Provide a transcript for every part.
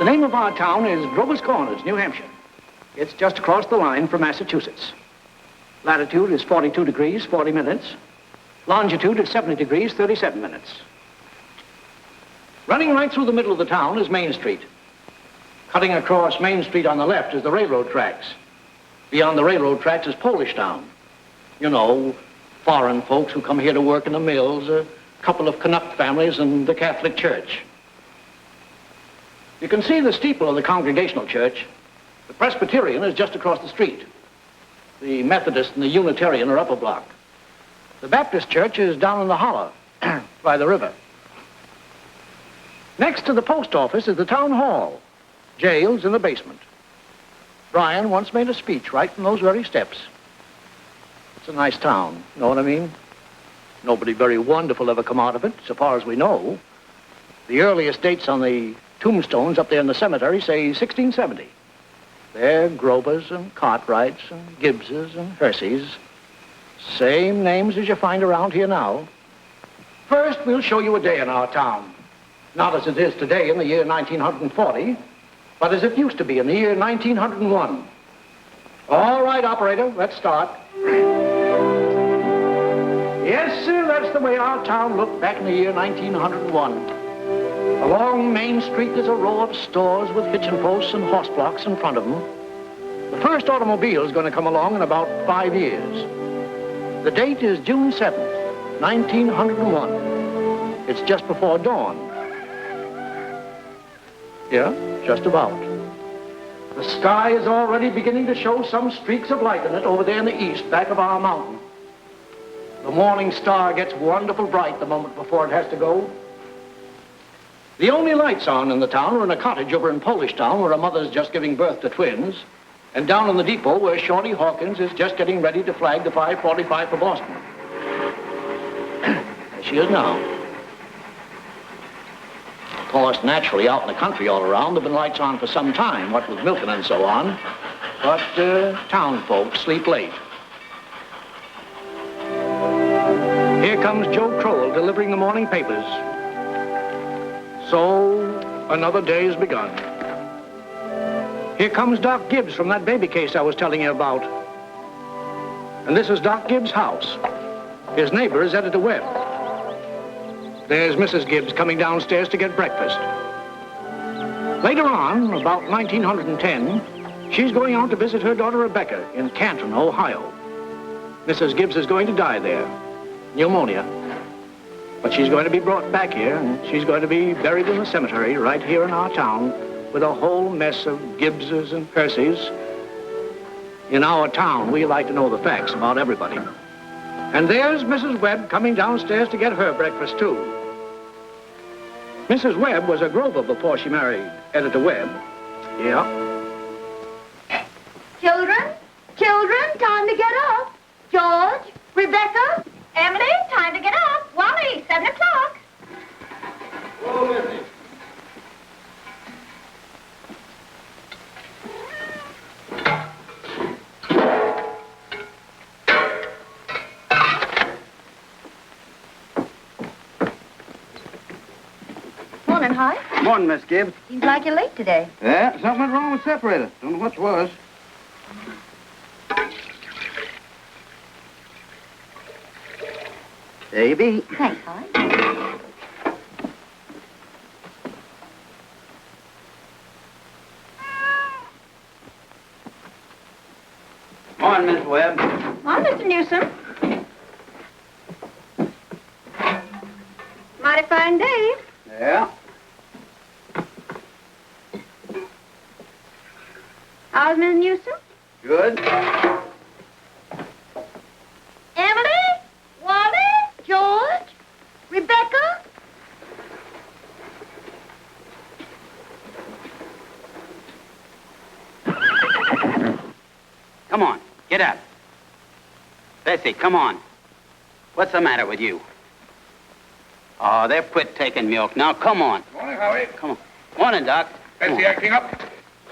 The name of our town is Grover's Corners, New Hampshire. It's just across the line from Massachusetts. Latitude is 42 degrees, 40 minutes. Longitude is 70 degrees, 37 minutes. Running right through the middle of the town is Main Street. Cutting across Main Street on the left is the railroad tracks. Beyond the railroad tracks is Polish Town. You know, foreign folks who come here to work in the mills, a couple of Canuck families, and the Catholic Church. You can see the steeple of the Congregational Church. The Presbyterian is just across the street. The Methodist and the Unitarian are up a block. The Baptist Church is down in the hollow by the river. Next to the post office is the town hall. Jail's in the basement. Brian once made a speech right from those very steps. It's a nice town, know what I mean? Nobody very wonderful ever come out of it, so far as we know. The earliest dates on the tombstones up there in the cemetery say 1670. They're Grovers and Cartwrights and Gibbses and Herseys. Same names as you find around here now. First, we'll show you a day in our town. Not as it is today in the year 1940, but as it used to be in the year 1901. All right, operator, let's start. Yes, sir, that's the way our town looked back in the year 1901. Along Main Street, there's a row of stores with hitching posts and horse blocks in front of them. The first automobile is going to come along in about 5 years. The date is June 7th, 1901. It's just before dawn. Yeah, just about. The sky is already beginning to show some streaks of light in it over there in the east, back of our mountain. The morning star gets wonderful bright the moment before it has to go. The only lights on in the town are in a cottage over in Polish Town where a mother's just giving birth to twins, and down in the depot where Shorty Hawkins is just getting ready to flag the 5:45 for Boston. There she is now. Of course, naturally, out in the country all around, there have been lights on for some time, what with milking and so on, but town folks sleep late. Here comes Joe Crowell delivering the morning papers. So, another day has begun. Here comes Doc Gibbs from that baby case I was telling you about. And this is Doc Gibbs' house. His neighbor is Editor Webb. There's Mrs. Gibbs coming downstairs to get breakfast. Later on, about 1910, she's going out to visit her daughter Rebecca in Canton, Ohio. Mrs. Gibbs is going to die there. Pneumonia. But she's going to be brought back here, and she's going to be buried in the cemetery right here in our town with a whole mess of Gibbses and Percys. In our town, we like to know the facts about everybody. And there's Mrs. Webb coming downstairs to get her breakfast, too. Mrs. Webb was a Grover before she married Editor Webb. Yeah. Children, time to get up. George, Rebecca, Emily, time to get up. Wally, 7 o'clock. Oh, Missy. Morning, Hi. Morning, Miss Gibbs. Seems like you're late today. Yeah, something went wrong with separator. Don't know what it was. There you be. Thanks, Hi. Morning, Miss Webb. Morning, Mr. Newsom. Mighty fine day. Yeah. How's Miss Newsom? Good. Emily, Wally, George, Rebecca. Come on, get up. Bessie, come on. What's the matter with you? Oh, they've quit taking milk. Now, come on. Morning, Howie. Come on. Morning, Doc. Bessie acting up?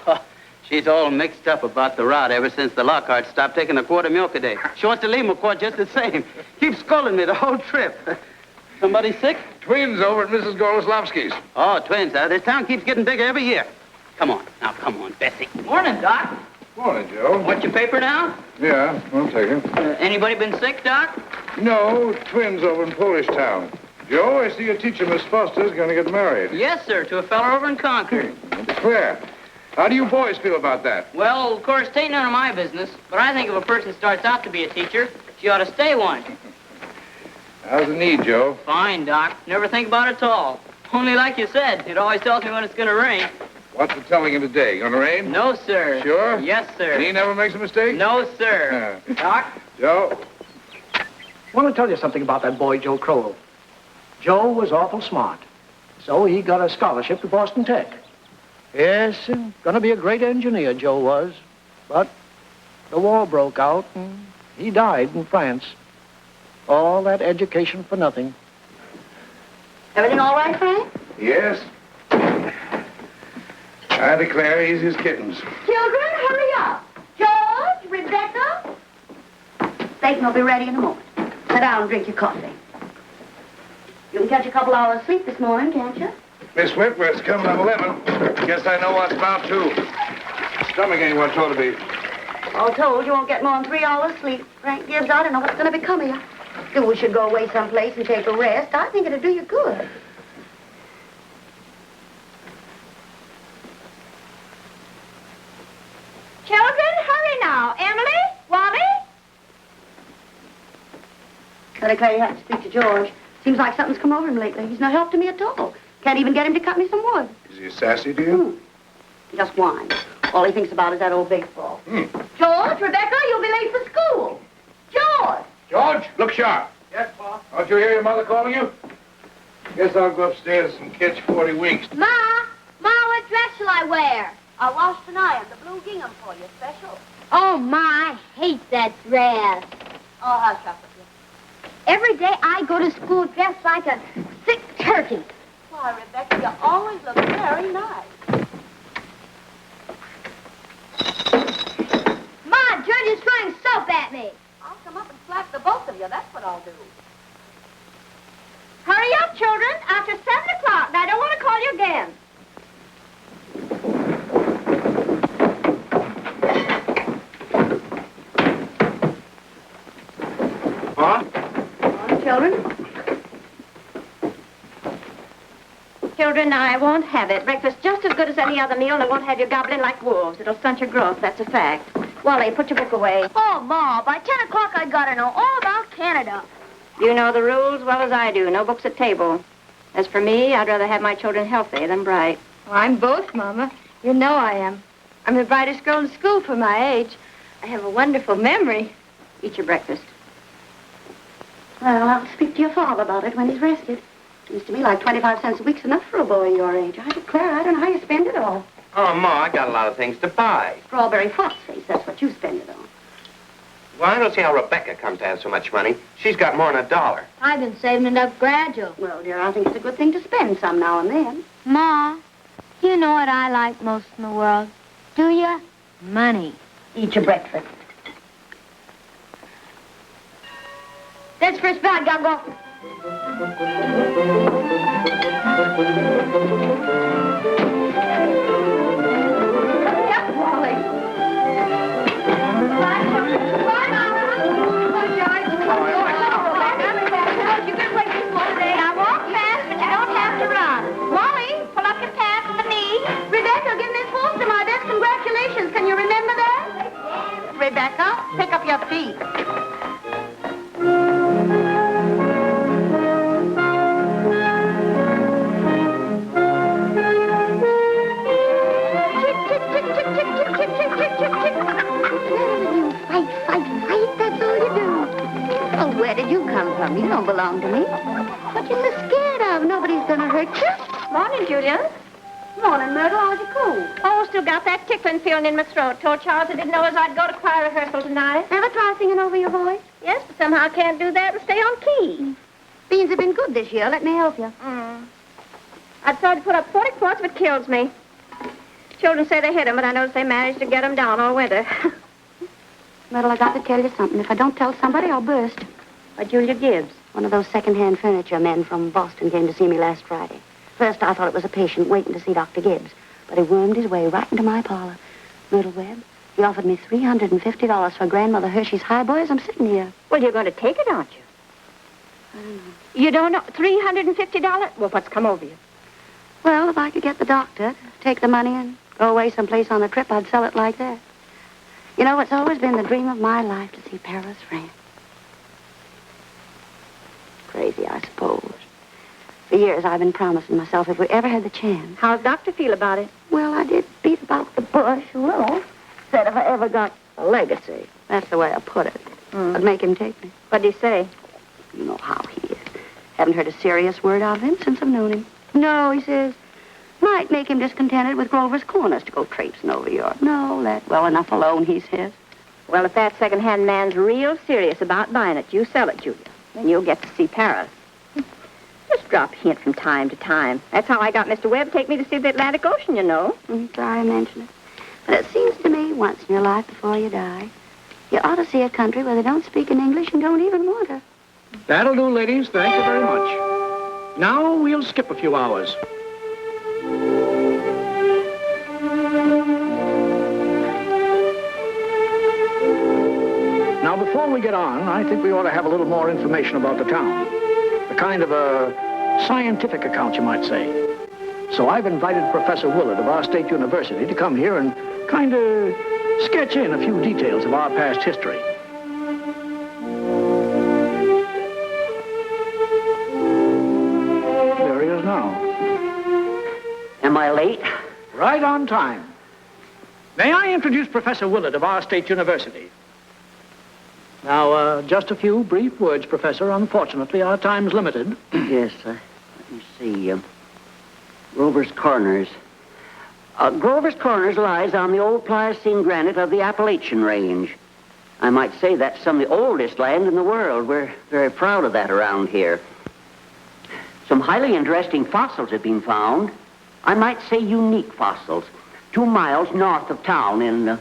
Oh, she's all mixed up about the rot ever since the Lockharts stopped taking a quart of milk a day. She wants to leave him a quart just the same. Keeps scolding me the whole trip. Somebody sick? Twins over at Mrs. Goloslavsky's. Oh, twins, huh? This town keeps getting bigger every year. Come on. Now, come on, Bessie. Morning, Doc. Morning, Joe. Want your paper now? Yeah, I'll take it. Anybody been sick, Doc? No, twins over in Polish Town. Joe, I see your teacher, Miss Foster's going to get married. Yes, sir, to a fella over in Concord. Claire, how do you boys feel about that? Well, of course, it ain't none of my business, but I think if a person starts out to be a teacher, she ought to stay one. How's the knee, Joe? Fine, Doc. Never think about it at all. Only like you said, it always tells me when it's going to rain. What's the telling of the day? Gonna rain? No, sir. Sure? Yes, sir. He never makes a mistake? No, sir. Doc? Joe? I want to tell you something about that boy, Joe Crowell. Joe was awful smart, so he got a scholarship to Boston Tech. Yes, gonna be a great engineer, Joe was. But the war broke out, and he died in France. All that education for nothing. Everything all right, Frank? Yes. I declare easy as kittens. Children, hurry up. George, Rebecca. Satan will be ready in a moment. Sit down and drink your coffee. You can catch a couple hours sleep this morning, can't you? Miss Whitworth's coming at 11. Guess I know what's about to. Stomach ain't what it ought to be. All told, you won't get more than 3 hours sleep. Frank Gibbs, I don't know what's going to become of you. Do we should go away someplace and take a rest? I think it'd do you good. Children, hurry now. Emily, Wally. I declare you have to speak to George. Seems like something's come over him lately. He's no help to me at all. Can't even get him to cut me some wood. Is he sassy to you? Just whines. All he thinks about is that old baseball. George, Rebecca, you'll be late for school. George! George, look sharp. Yes, Pa? Don't you hear your mother calling you? Guess I'll go upstairs and catch 40 winks. Ma, what dress shall I wear? I'll wash tonight. The blue gingham for you, special. Oh, Ma, I hate that dress. Oh, hush up with you. Every day I go to school dressed like a sick turkey. Why, Rebecca, you always look very nice. Ma, George is throwing soap at me. I'll come up and slap the both of you. That's what I'll do. Hurry up, children. After 7 o'clock, and I don't want to call you again. Huh? Children? Children, I won't have it. Breakfast just as good as any other meal, and I won't have you gobbling like wolves. It'll stunt your growth, that's a fact. Wally, put your book away. Oh, Ma, by 10 o'clock I gotta know all about Canada. You know the rules well as I do. No books at table. As for me, I'd rather have my children healthy than bright. Well, I'm both, Mama. You know I am. I'm the brightest girl in school for my age. I have a wonderful memory. Eat your breakfast. Well, I'll speak to your father about it when he's rested. Seems to me like 25 cents a week's enough for a boy your age. I declare, I don't know how you spend it all. Oh, Ma, I got a lot of things to buy. Strawberry phosphate, that's what you spend it on. Well, I don't see how Rebecca comes to have so much money. She's got more than $1. I've been saving it up gradual. Well, dear, I think it's a good thing to spend some now and then. Ma, you know what I like most in the world? Do you? Money. Eat your breakfast. That's first bag, gotta go. Yep, Wally. Bye, Mama. Bye, George. You can play baseball today. Now walk fast, but you don't have to run. Wally, pull up your pants from the knee. Rebecca, give Miss Foster my best congratulations. Can you remember that? Rebecca, pick up your feet. Fight, that's all you do. Oh, where did you come from? You don't belong to me. What you so scared of? Nobody's gonna hurt you. Morning, Julia. Morning, Myrtle. How's your cold? Oh, still got that tickling feeling in my throat. Told Charles I didn't know as I'd go to choir rehearsal tonight. Ever try singing over your voice? Yes, but somehow I can't do that and stay on key. Beans have been good this year. Let me help you. I'd tried to put up 40 quarts, but it kills me. Children say they hit 'em, but I notice they managed to get 'em down all winter. Myrtle, I got to tell you something. If I don't tell somebody, I'll burst. By Julia Gibbs. One of those second-hand furniture men from Boston came to see me last Friday. First, I thought it was a patient waiting to see Dr. Gibbs. But he wormed his way right into my parlor. Myrtle Webb, he offered me $350 for Grandmother Hershey's Highboys. I'm sitting here. Well, you're going to take it, aren't you? I don't know. You don't know? $350? Well, what's come over you? Well, if I could get the doctor to take the money and go away someplace on a trip, I'd sell it like that. You know, it's always been the dream of my life to see Paris, France. Crazy, I suppose. For years, I've been promising myself if we ever had the chance. How's Doctor feel about it? Well, I did beat about the bush a little. Said if I ever got a legacy, that's the way I put it, I'd make him take me. What'd he say? You know how he is. Haven't heard a serious word out of him since I've known him. No, he says, might make him discontented with Grover's Corners to go traipsing over Europe. No, let well enough alone, he says. Well, if that second-hand man's real serious about buying it, you sell it, Julia. Then you'll get to see Paris. Just drop a hint from time to time. That's how I got Mr. Webb to take me to see the Atlantic Ocean, you know. Sorry I mentioned it. But it seems to me, once in your life before you die, you ought to see a country where they don't speak in English and don't even want to. That'll do, ladies. Thank you very much. Now we'll skip a few hours. Now, before we get on, I think we ought to have a little more information about the town. A kind of a scientific account, you might say. So I've invited Professor Willard of our state university to come here and kind of sketch in a few details of our past history. There he is now. Am I late? Right on time. May I introduce Professor Willard of our state university? Now, just a few brief words, Professor. Unfortunately, our time's limited. Yes, let me see. Grover's Corners. Grover's Corners lies on the old Pliocene granite of the Appalachian Range. I might say that's some of the oldest land in the world. We're very proud of that around here. Some highly interesting fossils have been found. I might say unique fossils. 2 miles north of town in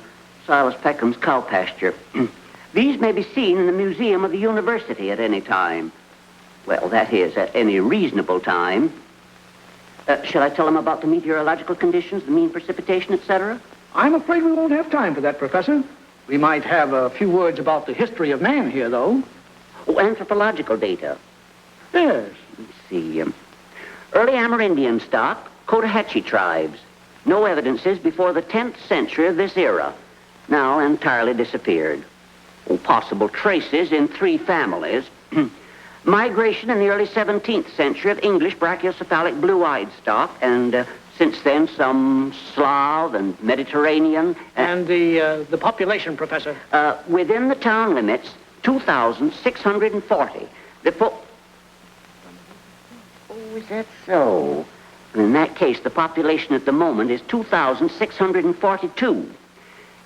Silas Peckham's cow pasture. These may be seen in the museum of the university at any time. Well, that is, at any reasonable time. Shall I tell them about the meteorological conditions, the mean precipitation, etc.? I'm afraid we won't have time for that, Professor. We might have a few words about the history of man here, though. Oh, anthropological data. Yes. Let's see. Early Amerindian stock, Cotahatchee tribes. No evidences before the 10th century of this era. Now entirely disappeared. Oh, possible traces in 3 families. Migration in the early 17th century of English brachiocephalic blue-eyed stock, and since then some Slav and Mediterranean. And the population, Professor? Within the town limits, 2,640. Oh, is that so? In that case, the population at the moment is 2,642.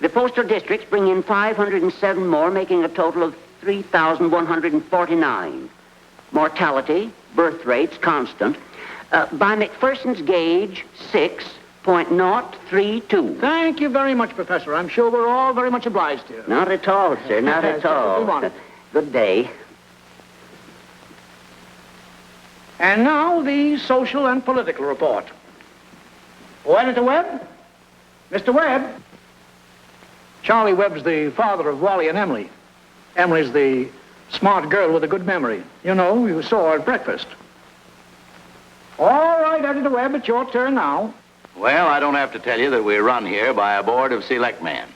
The postal districts bring in 507 more, making a total of 3,149. Mortality, birth rates, constant. By McPherson's gauge, 6.032. Thank you very much, Professor. I'm sure we're all very much obliged to you. Not at all, sir, not at all. We want it. Good day. And now the social and political report. Oh, Editor Webb? Mr. Webb? Charlie Webb's the father of Wally and Emily. Emily's the smart girl with a good memory. You know, you saw her at breakfast. All right, Editor Webb, it's your turn now. Well, I don't have to tell you that we run here by a board of selectmen.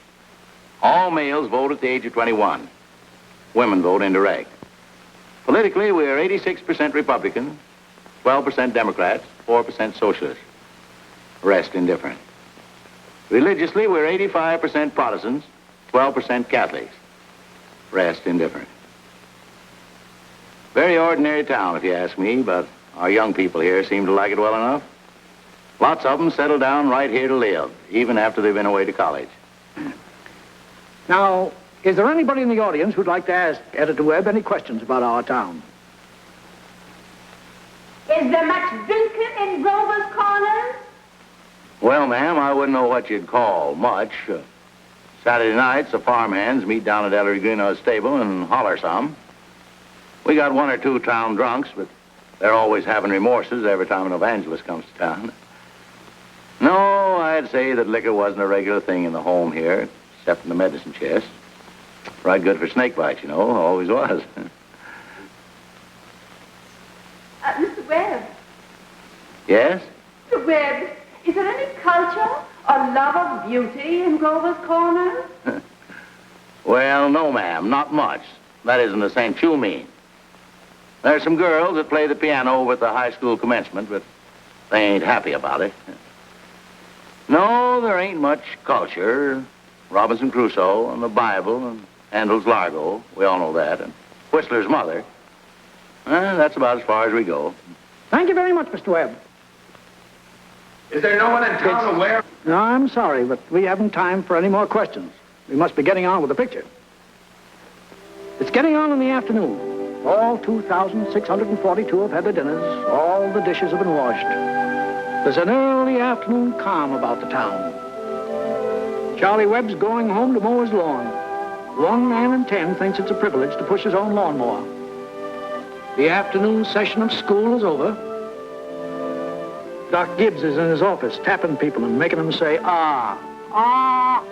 All males vote at the age of 21. Women vote indirect. Politically, we are 86% Republican, 12% Democrats, 4% Socialists. Rest indifferent. Religiously, we're 85% Protestants, 12% Catholics. Rest indifferent. Very ordinary town, if you ask me, but our young people here seem to like it well enough. Lots of them settle down right here to live, even after they've been away to college. Now, is there anybody in the audience who'd like to ask Editor Webb any questions about our town? Is there much drinking in Grover's Corners? Well, ma'am, I wouldn't know what you'd call much. Saturday nights, the farmhands meet down at Ellery Greenaw's stable and holler some. We got 1 or 2 town drunks, but they're always having remorses every time an evangelist comes to town. No, I I'd say that liquor wasn't a regular thing in the home here, except in the medicine chest. Right good for snake bites, you know, always was. Mr. Webb. Yes? Mr. Webb, is there any culture or love of beauty in Grover's Corner? Well, no, ma'am, not much. That isn't the sense you mean. There's some girls that play the piano over at the high school commencement, but they ain't happy about it. No, there ain't much culture. Robinson Crusoe and the Bible and Handel's Largo, we all know that, and Whistler's mother. That's about as far as we go. Thank you very much, Mr. Webb. Is there no one in town aware? No, I'm sorry, but we haven't time for any more questions. We must be getting on with the picture. It's getting on in the afternoon. All 2,642 have had their dinners. All the dishes have been washed. There's an early afternoon calm about the town. Charlie Webb's going home to mow his lawn. 1 man in 10 thinks it's a privilege to push his own lawnmower. The afternoon session of school is over. Doc Gibbs is in his office tapping people and making them say, ah, ah.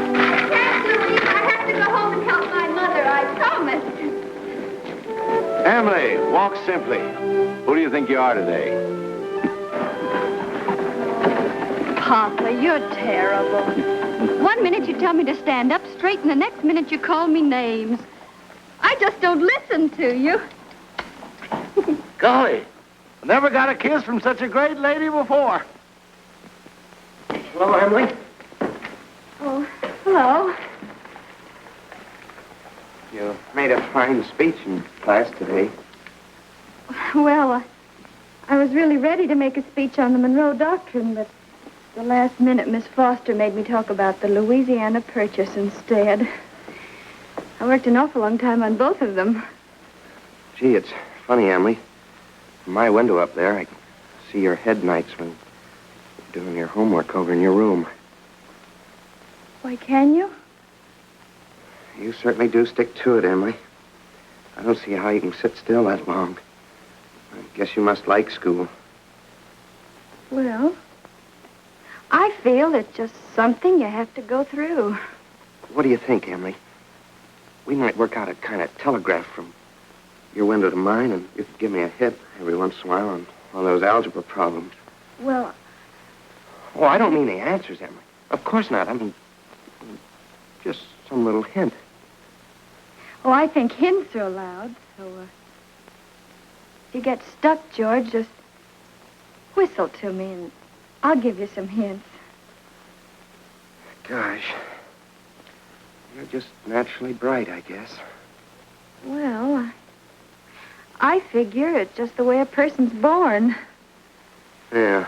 I have to go home and help my mother, I promise. Emily, walk simply. Who do you think you are today? Papa, you're terrible. 1 minute you tell me to stand up straight, and the next minute you call me names. I just don't listen to you. Golly, I never got a kiss from such a great lady before. Hello, Emily. Oh, hello. You made a fine speech in class today. Well, I was really ready to make a speech on the Monroe Doctrine, but the last minute Miss Foster made me talk about the Louisiana Purchase instead. I worked an awful long time on both of them. Gee, it's funny, Emily. From my window up there, I can see your head nights when you're doing your homework over in your room. Why, can you? You certainly do stick to it, Emily. I don't see how you can sit still that long. I guess you must like school. Well, I feel it's just something you have to go through. What do you think, Emily? We might work out a kind of telegraph from your window to mine, and you could give me a hit every once in a while on one of those algebra problems. Well, Oh, I don't mean the answers, Emily. Of course not. I mean, just some little hint. oh, I think hints are allowed, so, if you get stuck, George, just whistle to me, and I'll give you some hints. Gosh. You're just naturally bright, I guess. Well, I figure it's just the way a person's born. Yeah.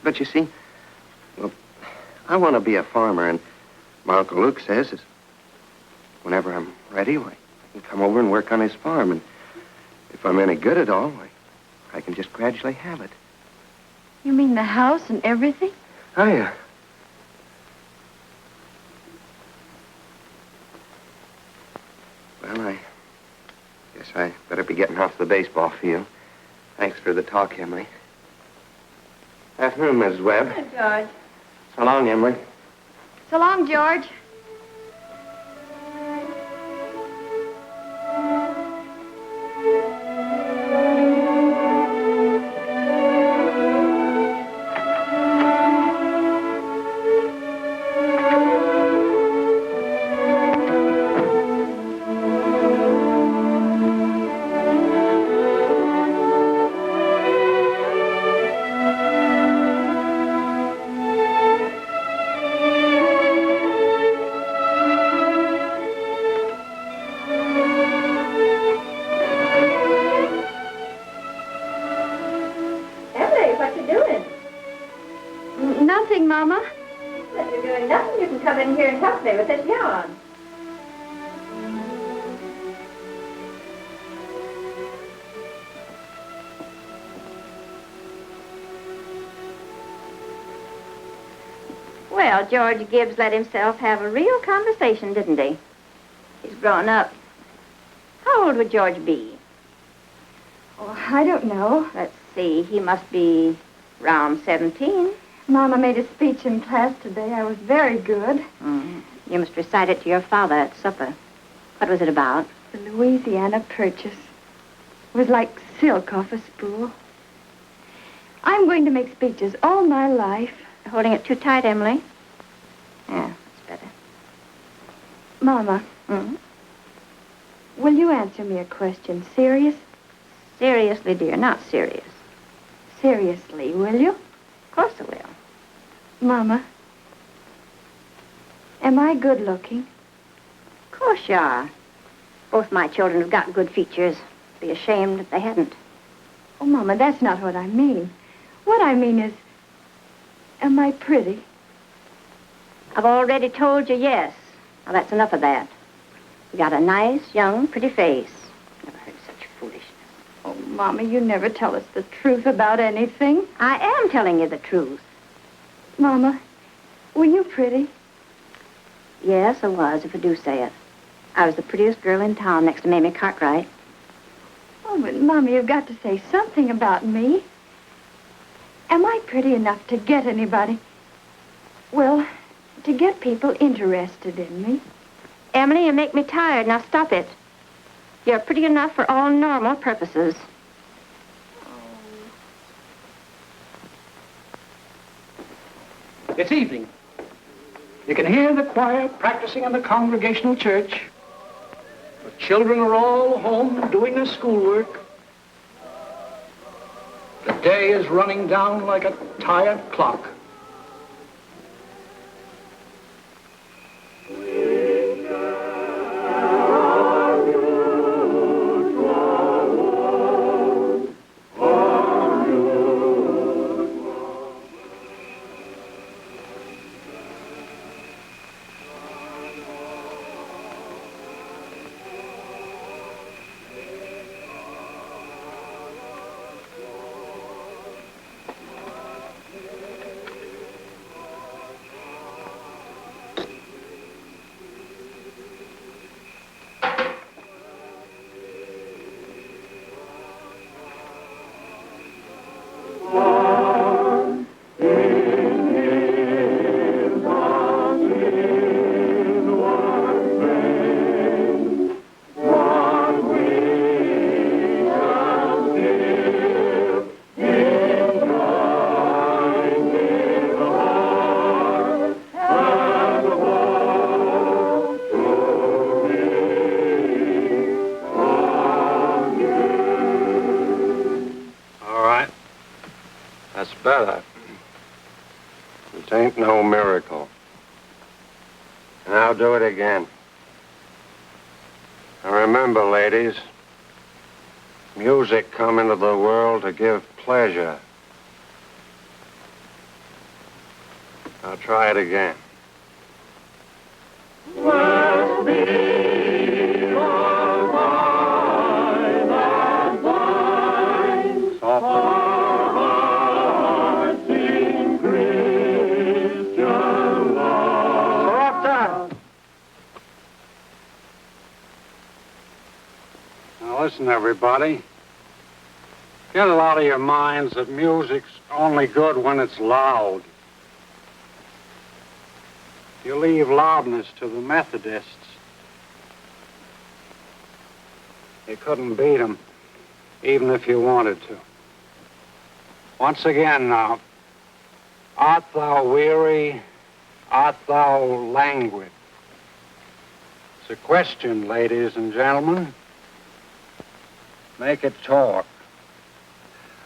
But you see, well, I want to be a farmer, and my Uncle Luke says is whenever I'm ready, I can come over and work on his farm, and if I'm any good at all, I can just gradually have it. You mean the house and everything? Oh, yeah. Well, I guess I better be getting off the baseball field. Thanks for the talk, Emily. Afternoon, Mrs. Webb. Hi, George. So long, Emily. So long, George. Nothing, Mama. If you're doing nothing, you can come in here and help me with this yarn. Well, George Gibbs let himself have a real conversation, didn't he? He's grown up. How old would George be? Oh, I don't know. Let's see. He must be around 17. Mama made a speech in class today. I was very good. You must recite it to your father at supper. What was it about? The Louisiana Purchase. It was like silk off a spool. I'm going to make speeches all my life. You're holding it too tight, Emily. Yeah, that's better. Mama, will you answer me a question? Serious? Seriously, dear, not serious. Seriously, will you? Of course I will. Mama, am I good looking? Of course you are. Both my children have got good features. Be ashamed if they hadn't. Oh, Mama, that's not what I mean. What I mean is, am I pretty? I've already told you yes. Now, that's enough of that. You got a nice, young, pretty face. Never heard such foolishness. Oh, Mama, you never tell us the truth about anything. I am telling you the truth. Mama, were you pretty? Yes, I was, if I do say it. I was the prettiest girl in town next to Mamie Cartwright. Oh, but Mama, you've got to say something about me. Am I pretty enough to get anybody? Well, to get people interested in me. Emily, you make me tired. Now stop it. You're pretty enough for all normal purposes. It's evening. You can hear the choir practicing in the Congregational Church. The children are all home doing their schoolwork. The day is running down like a tired clock. Better. It ain't no miracle. And I'll do it again. And remember, ladies, music come into the world to give pleasure. I'll try it again. Listen, everybody. Get it out of your minds that music's only good when it's loud. You leave loudness to the Methodists. You couldn't beat them, even if you wanted to. Once again now, art thou weary? Art thou languid? It's a question, ladies and gentlemen. Make it talk.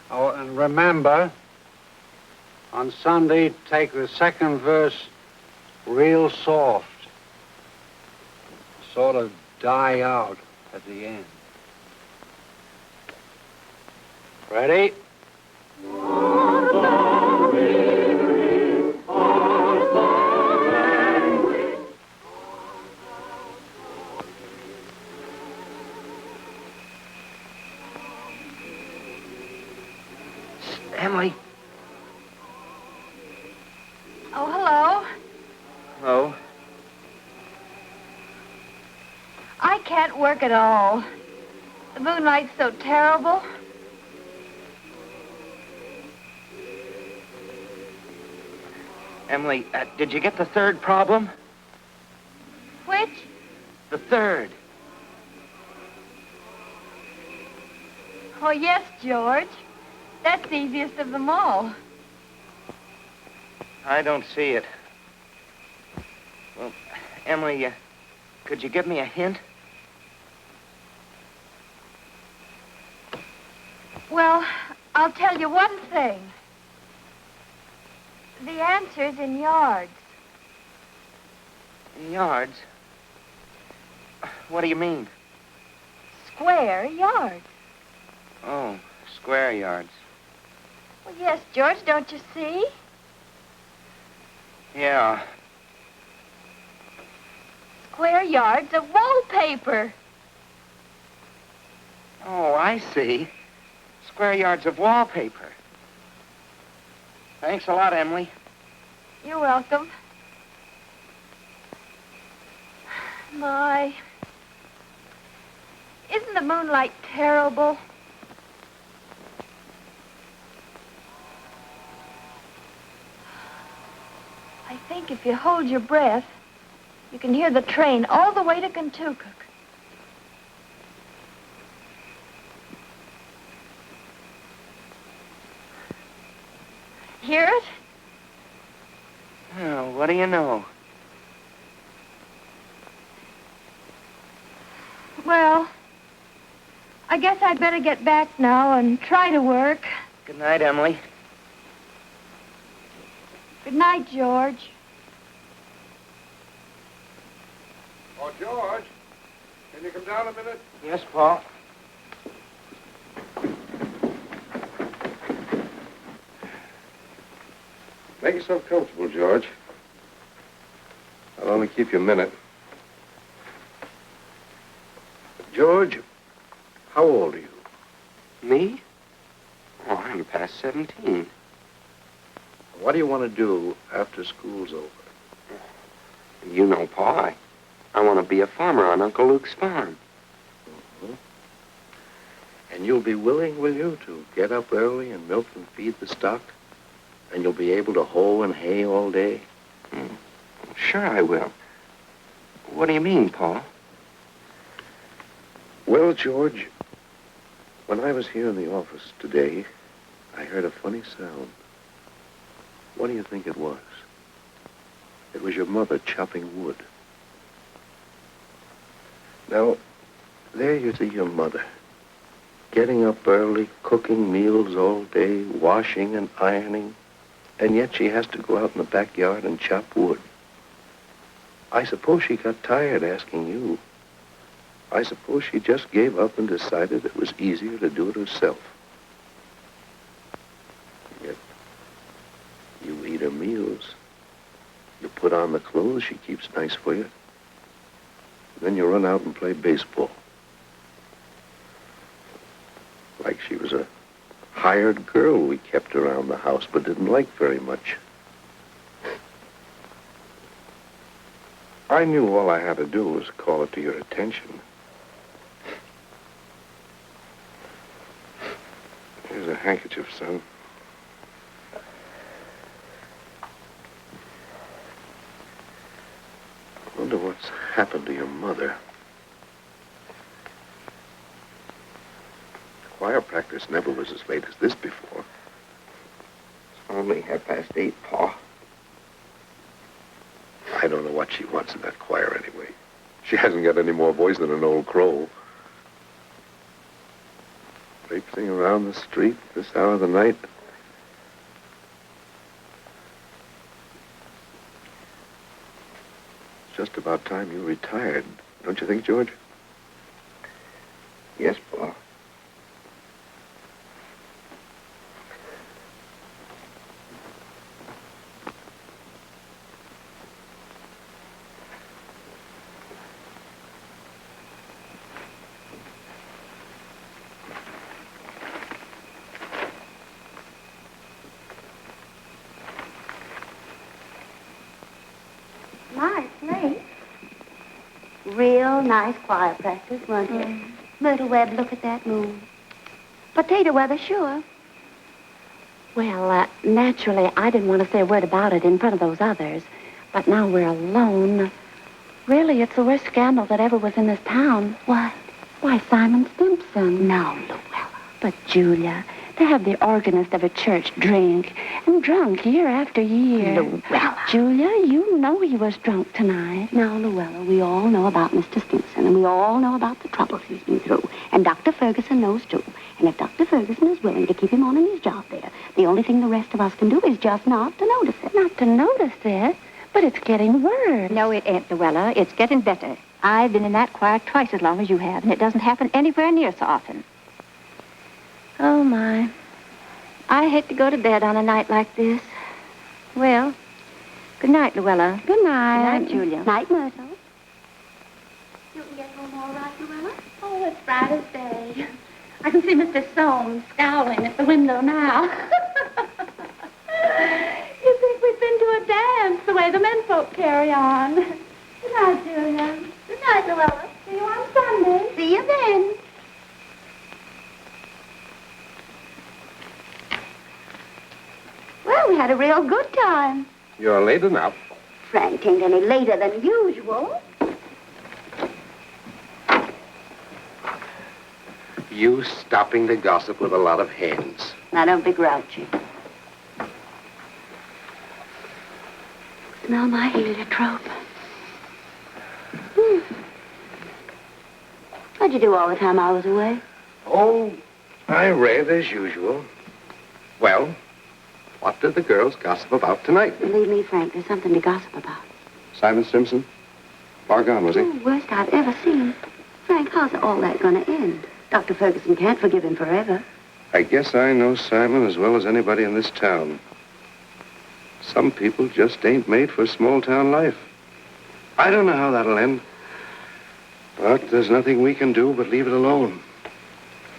Oh, and remember, on Sunday, take the second verse real soft. Sort of die out at the end. Ready? Emily. Oh, hello. Hello. I can't work at all. The moonlight's so terrible. Emily, did you get the third problem? Which? The third. Oh, yes, George. That's the easiest of them all. I don't see it. Well, Emily, could you give me a hint? Well, I'll tell you one thing. The answer's in yards. In yards? What do you mean? Square yards. Oh, square yards. Well, yes, George, don't you see? Yeah. Square yards of wallpaper. Oh, I see. Square yards of wallpaper. Thanks a lot, Emily. You're welcome. My. Isn't the moonlight terrible? I think if you hold your breath, you can hear the train all the way to Kentucky. Hear it? Oh, what do you know? Well, I guess I'd better get back now and try to work. Good night, Emily. Good night, George. Oh, George, can you come down a minute? Yes, Paul. Make yourself comfortable, George. I'll only keep you a minute. George, how old are you? Me? Oh, I'm past 17. What do you want to do after school's over? You know, Paul, I want to be a farmer on Uncle Luke's farm. Mm-hmm. And you'll be willing, will you, to get up early and milk and feed the stock? And you'll be able to hoe and hay all day? Sure I will. What do you mean, Paul? Well, George, when I was here in the office today, I heard a funny sound. What do you think it was? It was your mother chopping wood. Now, there you see your mother, getting up early, cooking meals all day, washing and ironing, and yet she has to go out in the backyard and chop wood. I suppose she got tired asking you. I suppose she just gave up and decided it was easier to do it herself. Yet, you eat her meals. You put on the clothes she keeps nice for you. Then you run out and play baseball. Like she was a hired girl we kept around the house but didn't like very much. I knew all I had to do was call it to your attention. Here's a handkerchief, son. I wonder what's happened to your mother. Choir practice never was as late as this before. It's only 8:30, Pa. I don't know what she wants in that choir anyway. She hasn't got any more voice than an old crow. Traipsing around the street this hour of the night. It's just about time you retired, don't you think, George? Yes, Pa. Nice place. Real nice choir practice, wasn't it? Myrtle Webb, look at that moon. Potato weather, sure. Well, naturally, I didn't want to say a word about it in front of those others. But now we're alone. Really, it's the worst scandal that ever was in this town. What? Why, Simon Stimpson. No, Luella. But, Julia, to have the organist of a church drink, and drunk year after year. Luella. Julia, you know he was drunk tonight. Now, Luella, we all know about Mr. Stimpson, and we all know about the troubles he's been through. And Dr. Ferguson knows, too. And if Dr. Ferguson is willing to keep him on in his job there, the only thing the rest of us can do is just not to notice it. Not to notice it? But it's getting worse. No, it ain't, Luella. It's getting better. I've been in that choir twice as long as you have, and it doesn't happen anywhere near so often. Oh, my. I hate to go to bed on a night like this. Well, good night, Luella. Good night. Good night, Julia. Night, Myrtle. You can get home all right, Luella? Oh, it's bright as day. I can see Mr. Soames scowling at the window now. You think we've been to a dance the way the menfolk carry on. Good night, Julia. Good night, Luella. See you on Sunday. See you then. Well, we had a real good time. You're late enough. Frank ain't any later than usual. You stopping the gossip with a lot of hens. Now, don't be grouchy. Smell my heliotrope. What'd you do all the time I was away? Oh, I read as usual. Well, what did the girls gossip about tonight? Believe me, Frank, there's something to gossip about. Simon Simpson? Far gone, was he? Oh, worst I've ever seen. Frank, how's all that going to end? Dr. Ferguson can't forgive him forever. I guess I know Simon as well as anybody in this town. Some people just ain't made for small-town life. I don't know how that'll end. But there's nothing we can do but leave it alone.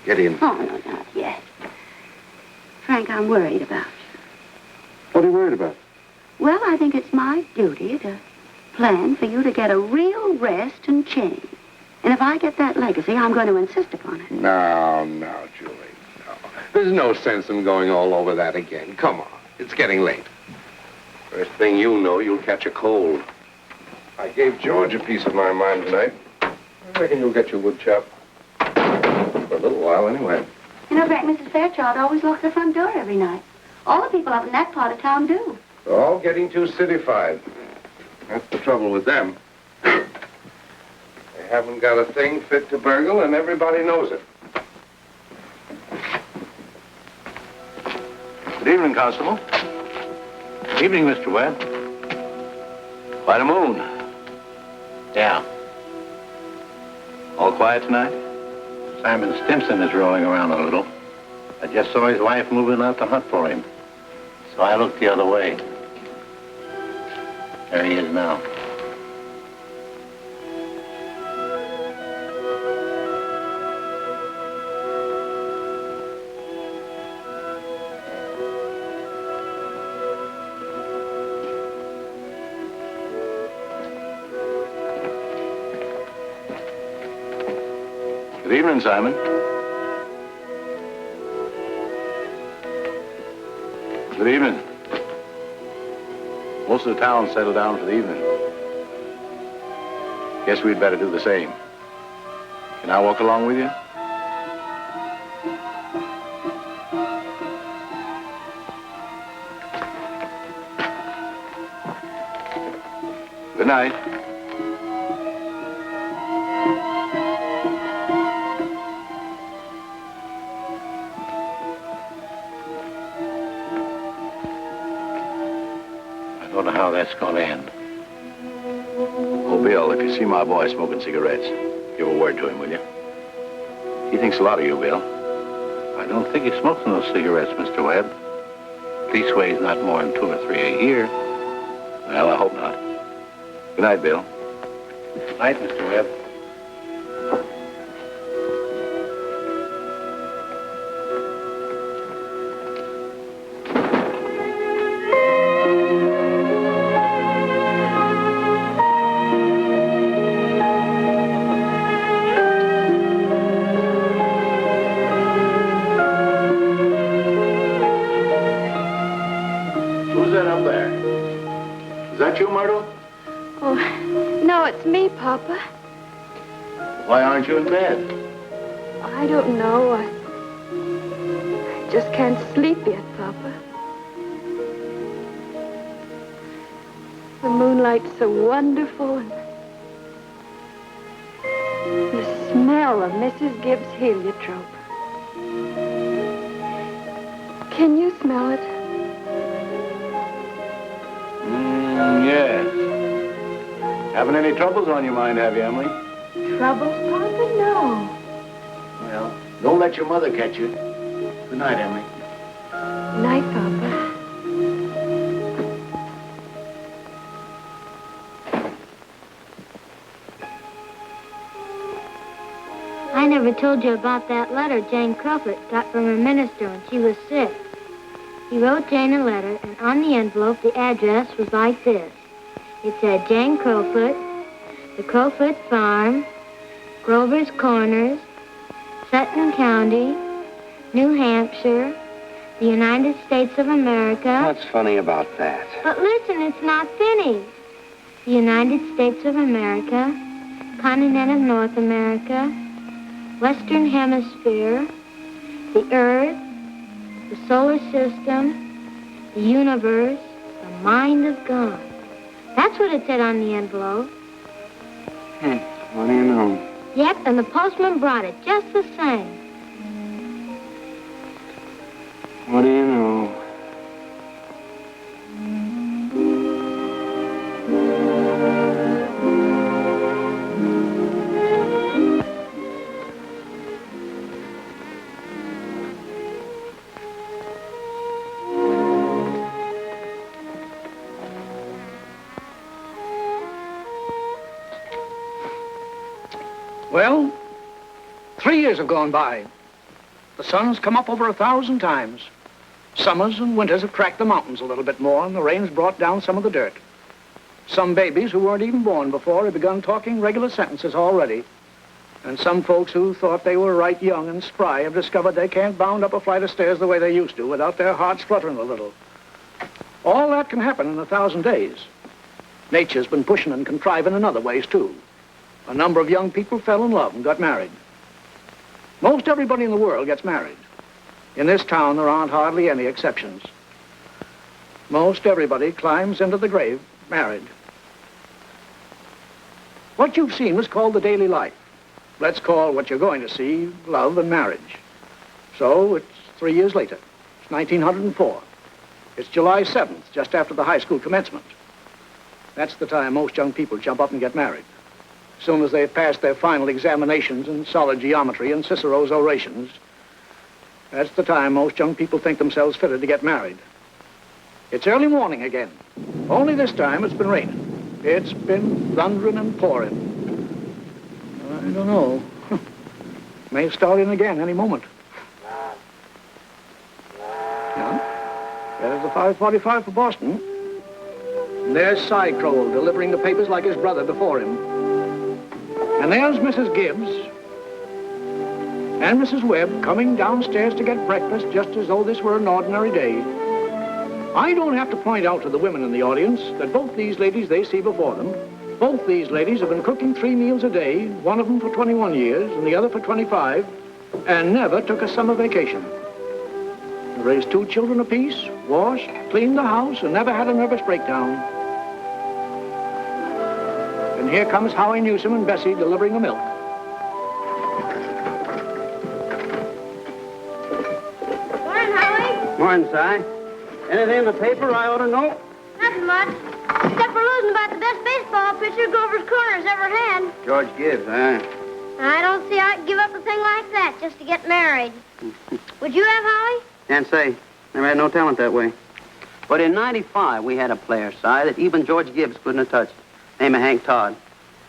Get in. Oh, no, not yet. Frank, I'm worried about you. What are you worried about? Well, I think it's my duty to plan for you to get a real rest and change. And if I get that legacy, I'm going to insist upon it. No, Julie, no. There's no sense in going all over that again. Come on. It's getting late. First thing you know, you'll catch a cold. I gave George a piece of my mind tonight. I reckon you'll get your wood chop. For a little while, anyway. You know, Frank, Mrs. Fairchild always locks the front door every night. All the people up in that part of town do. They're all getting too cityfied. That's the trouble with them. They haven't got a thing fit to burgle, and everybody knows it. Good evening, Constable. Evening, Mr. Webb. Quite a moon. Yeah. All quiet tonight? Simon Stimpson is rolling around a little. I just saw his wife moving out to hunt for him. So I looked the other way. There he is now. Good evening, Simon. Good evening. Most of the town settled down for the evening. Guess we'd better do the same. Can I walk along with you? Good night. I don't know how that's going to end. Oh, Bill, if you see my boy smoking cigarettes, give a word to him, will you? He thinks a lot of you, Bill. I don't think he smokes those cigarettes, Mr. Webb. Leastways, not more than 2 or 3 a year. Well, I hope not. Good night, Bill. Good night, Mr. Webb. that you, Myrtle? Oh, no, it's me, Papa. Why aren't you in bed? I don't know. I just can't sleep yet, Papa. The moonlight's so wonderful, and the smell of Mrs. Gibbs' heliotrope. Can you smell it? Yes. Having any troubles on your mind, have you, Emily? Troubles, Papa? No. Well, don't let your mother catch you. Good night, Emily. Night, Papa. I never told you about that letter Jane Crowfoot got from her minister when she was sick. He wrote Jane a letter, and on the envelope, the address was like this. It said, Jane Crowfoot, the Crowfoot Farm, Grover's Corners, Sutton County, New Hampshire, the United States of America. What's funny about that? But listen, it's not finished. The United States of America, continent of North America, Western Hemisphere, the Earth, the solar system, the universe, the mind of God. That's what it said on the envelope. What do you know? Yep, and the postman brought it just the same. What do you know? Well, 3 years have gone by. The sun's come up over 1,000 times. Summers and winters have cracked the mountains a little bit more, and the rain's brought down some of the dirt. Some babies who weren't even born before have begun talking regular sentences already. And some folks who thought they were right young and spry have discovered they can't bound up a flight of stairs the way they used to without their hearts fluttering a little. All that can happen in 1,000 days. Nature's been pushing and contriving in other ways, too. A number of young people fell in love and got married. Most everybody in the world gets married. In this town, there aren't hardly any exceptions. Most everybody climbs into the grave married. What you've seen was called the daily life. Let's call what you're going to see love and marriage. So it's 3 years later. It's 1904. It's July 7th, just after the high school commencement. That's the time most young people jump up and get married. As soon as they've passed their final examinations in solid geometry and Cicero's orations, that's the time most young people think themselves fitted to get married. It's early morning again. Only this time it's been raining. It's been thundering and pouring. I don't know. May start in again any moment. Yeah? There's the 5:45 for Boston. And there's Cy Crowell delivering the papers like his brother before him. And there's Mrs. Gibbs and Mrs. Webb coming downstairs to get breakfast just as though this were an ordinary day. I don't have to point out to the women in the audience that both these ladies they see before them, both these ladies have been cooking 3 meals a day, one of them for 21 years and the other for 25, and never took a summer vacation. They raised 2 children apiece, washed, cleaned the house, and never had a nervous breakdown. And here comes Howie Newsom and Bessie delivering the milk. Morning, Howie. Morning, Si. Anything in the paper I ought to know? Nothing much. Except for losing about the best baseball pitcher Grover's Corners ever had. George Gibbs, huh? I don't see how I'd give up a thing like that just to get married. Would you have, Howie? Can't say. Never had no talent that way. But in '95, we had a player, Si, that even George Gibbs couldn't have touched. Name of Hank Todd.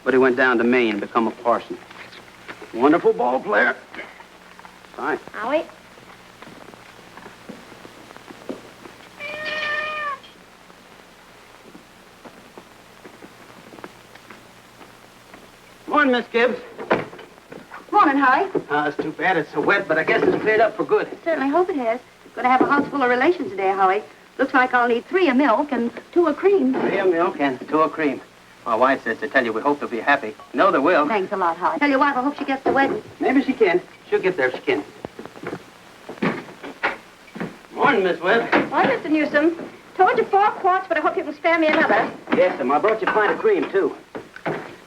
But he went down to Maine to become a parson. Wonderful ball player. Si. Howie? Morning, Miss Gibbs. Morning, Howie. It's too bad it's so wet, but I guess it's cleared up for good. Certainly hope it has. Going to have a house full of relations today, Howie. Looks like I'll need 3 of milk and 2 of cream. 3 of milk and 2 of cream. My wife says to tell you we hope they'll be happy. No, they will. Thanks a lot, Howard. Tell your wife I hope she gets the wedding. Maybe she can. She'll get there if she can. Morning, Miss Webb. Why, Mr. Newsom, told you 4 quarts, but I hope you can spare me another. Yes, ma'am. I brought you a pint of cream, too.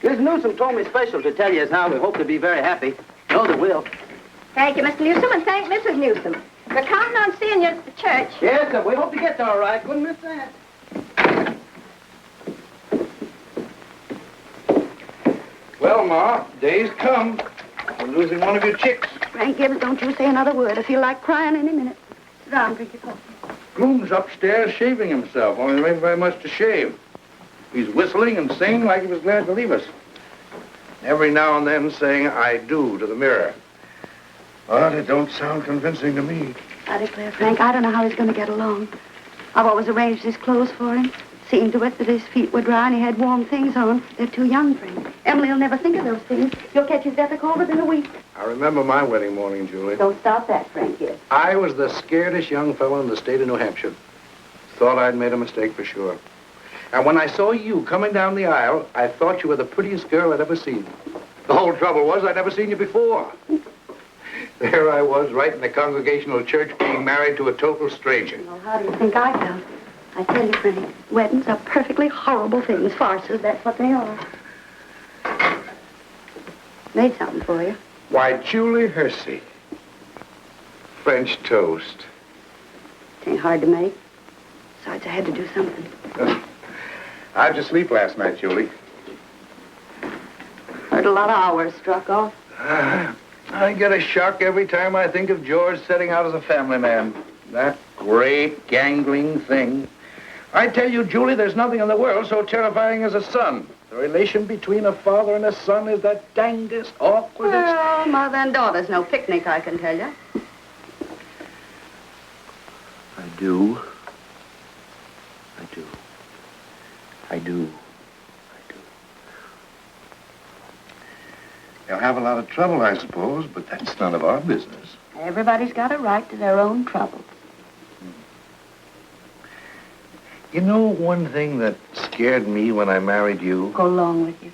Miss Newsom told me special to tell you as how we hope to be very happy. No, they will. Thank you, Mr. Newsom, and thank Mrs. Newsom. We're counting on seeing you at the church. Yes, sir. We hope to get there all right. Couldn't miss that. Well, Ma, day's come. We're losing one of your chicks. Frank Gibbs, don't you say another word. I feel like crying any minute. Sit down, drink your coffee. Groom's upstairs shaving himself, only there ain't very much to shave. He's whistling and singing like he was glad to leave us. Every now and then saying, I do, to the mirror. But it don't sound convincing to me. I declare, Frank, I don't know how he's going to get along. I've always arranged his clothes for him, seen to it that his feet were dry and he had warm things on. They're too young, Frank. Emily will never think of those things. He'll catch his death of cold within a week. I remember my wedding morning, Julie. Don't stop that, Frank, yes. I was the scaredest young fellow in the state of New Hampshire. Thought I'd made a mistake for sure. And when I saw you coming down the aisle, I thought you were the prettiest girl I'd ever seen. The whole trouble was I'd never seen you before. There I was, right in the Congregational Church, being married to a total stranger. Well, how do you think I felt? I tell you, Frank, weddings are perfectly horrible things. Farces, that's what they are. Made something for you. Why, Julie Hersey. French toast. It ain't hard to make. Besides, I had to do something. How'd you sleep last night, Julie? Heard a lot of hours struck off. I get a shock every time I think of George setting out as a family man. That great, gangling thing. I tell you, Julie, there's nothing in the world so terrifying as a son. The relation between a father and a son is the dangest, awkwardest... Well, mother and daughter's no picnic, I can tell you. I do. I do. I do. I do. They'll have a lot of trouble, I suppose, but that's none of our business. Everybody's got a right to their own troubles. You know one thing that scared me when I married you? Go along with you.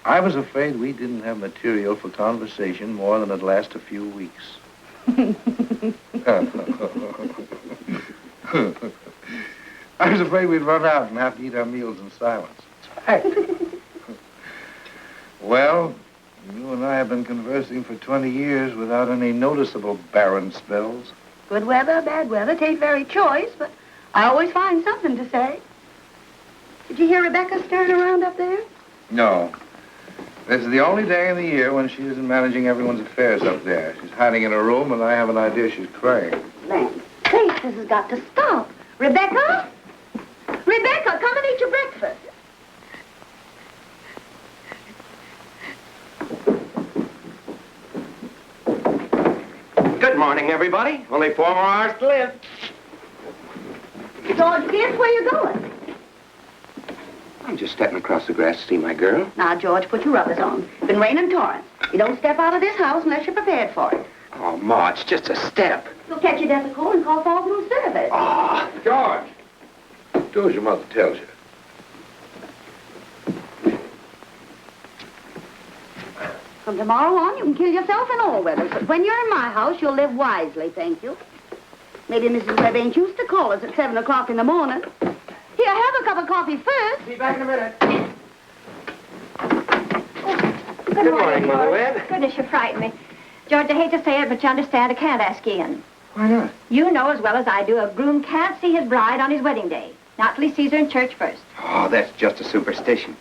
I was afraid we didn't have material for conversation more than it'd last a few weeks. I was afraid we'd run out and have to eat our meals in silence. Well, you and I have been conversing for 20 years without any noticeable barren spells. Good weather, bad weather, tain't very choice, but I always find something to say. Did you hear Rebecca stirring around up there? No. This is the only day in the year when she isn't managing everyone's affairs up there. She's hiding in her room, and I have an idea she's crying. Land sakes, this has got to stop. Rebecca? Rebecca, come and eat your breakfast. Good morning, everybody. Only 4 more hours to live. George, guess where you're going? I'm just stepping across the grass to see my girl. Now, George, put your rubbers on. Been raining torrents. You don't step out of this house unless you're prepared for it. Oh, Ma, it's just a step. You'll catch your death of cold and cough all through service. Oh, George! Do as your mother tells you. From tomorrow on, you can kill yourself in all weathers, but when you're in my house, you'll live wisely, thank you. Maybe Mrs. Webb ain't used to call us at 7 o'clock in the morning. Here, have a cup of coffee first. be back in a minute. Good morning, Mother George. Webb. Goodness, you frighten me. George, I hate to say it, but you understand I can't ask you in. Why not? You know as well as I do a groom can't see his bride on his wedding day. Not till he sees her in church first. Oh, that's just a superstition.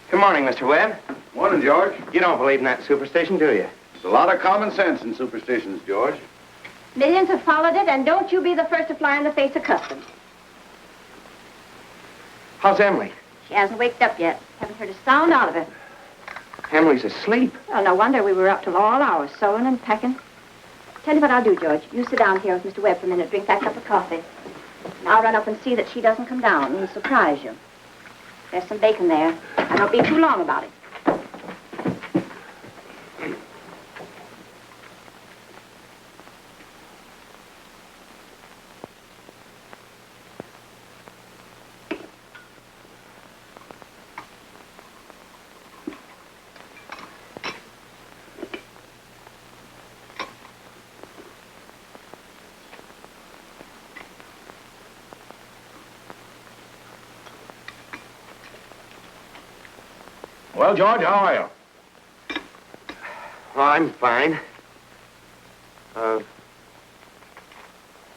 Good morning, Mr. Webb. Morning, George. You don't believe in that superstition, do you? There's a lot of common sense in superstitions, George. Millions have followed it, and don't you be the first to fly in the face of custom. How's Emily? She hasn't waked up yet. Haven't heard a sound out of her. Emily's asleep. Well, no wonder we were up till all hours, sewing and packing. Tell you what I'll do, George. You sit down here with Mr. Webb for a minute, drink that cup of coffee. And I'll run up and see that she doesn't come down and surprise you. There's some bacon there. I don't be too long about it. Well, George, how are you? Oh, I'm fine.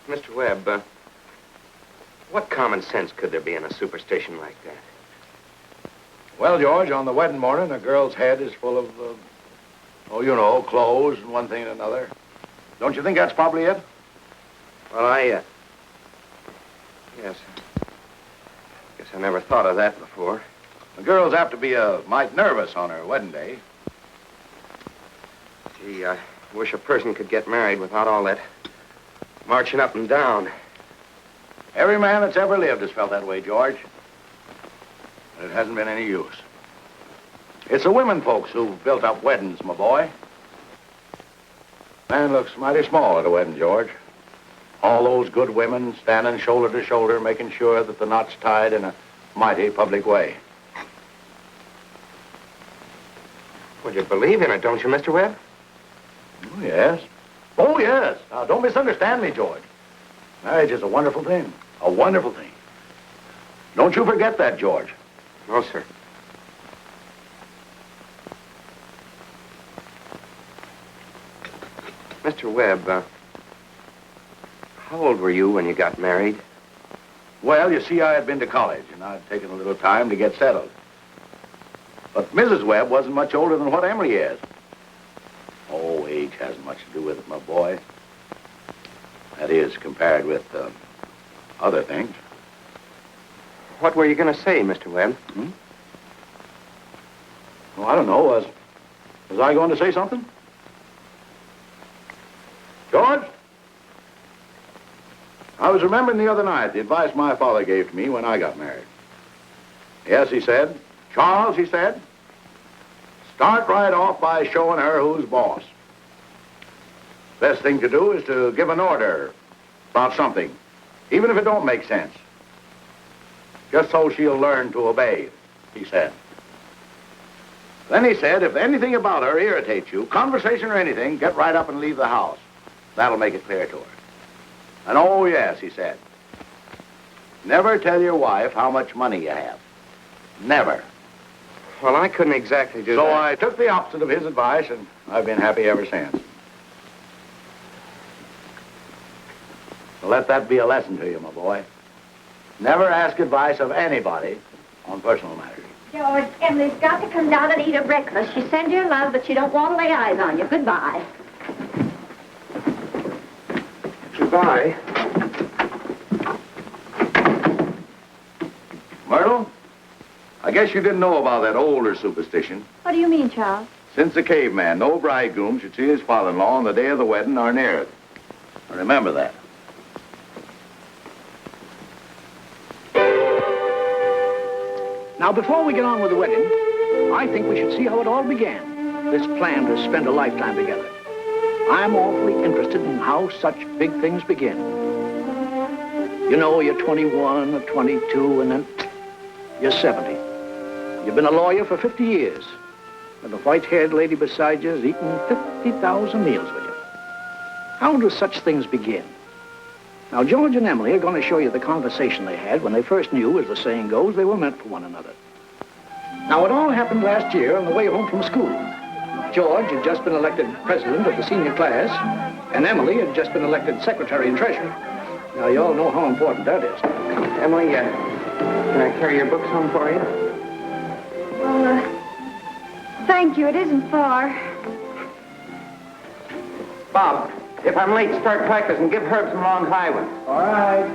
Mr. Webb, what common sense could there be in a superstition like that? Well, George, on the wedding morning, a girl's head is full of, clothes and one thing and another. Don't you think that's probably it? Well, yes. Guess I never thought of that before. The girl's apt to be a mite nervous on her wedding day. Gee, I wish a person could get married without all that marching up and down. Every man that's ever lived has felt that way, George. But it hasn't been any use. It's the women folks who've built up weddings, my boy. Man looks mighty small at a wedding, George. All those good women standing shoulder to shoulder, making sure that the knot's tied in a mighty public way. Well, you believe in it, don't you, Mr. Webb? Oh, yes. Oh, yes. Now, don't misunderstand me, George. Marriage is a wonderful thing. A wonderful thing. Don't you forget that, George. No, sir. Mr. Webb, how old were you when you got married? Well, you see, I had been to college, and I'd taken a little time to get settled. But Mrs. Webb wasn't much older than what Emily is. Oh, age hasn't much to do with it, my boy. That is, compared with other things. What were you going to say, Mr. Webb? Well, I don't know. Was I going to say something? George? I was remembering the other night the advice my father gave to me when I got married. Yes, he said, Charles, he said, start right off by showing her who's boss. Best thing to do is to give an order about something, even if it don't make sense. Just so she'll learn to obey, he said. Then he said, if anything about her irritates you, conversation or anything, get right up and leave the house. That'll make it clear to her. And oh, yes, he said, never tell your wife how much money you have. Never. Well, I couldn't exactly do that. So I took the opposite of his advice, and I've been happy ever since. So let that be a lesson to you, my boy. Never ask advice of anybody on personal matters. George, Emily's got to come down and eat her breakfast. She sends you love, but she don't want to lay eyes on you. Goodbye. Goodbye. Myrtle, I guess you didn't know about that older superstition. What do you mean, Charles? Since the caveman, no bridegroom should see his father-in-law on the day of the wedding or near it. Remember that. Now, before we get on with the wedding, I think we should see how it all began, this plan to spend a lifetime together. I'm awfully interested in how such big things begin. You know, you're 21 or 22, and then you're 70. You've been a lawyer for 50 years, and the white-haired lady beside you has eaten 50,000 meals with you. How do such things begin? Now, George and Emily are going to show you the conversation they had when they first knew, as the saying goes, they were meant for one another. Now, it all happened last year on the way home from school. George had just been elected president of the senior class, and Emily had just been elected secretary and treasurer. Now, you all know how important that is. Emily, can I carry your books home for you? Well, thank you. It isn't far. Bob, if I'm late, start practicing. Give Herb some long high ones. All right.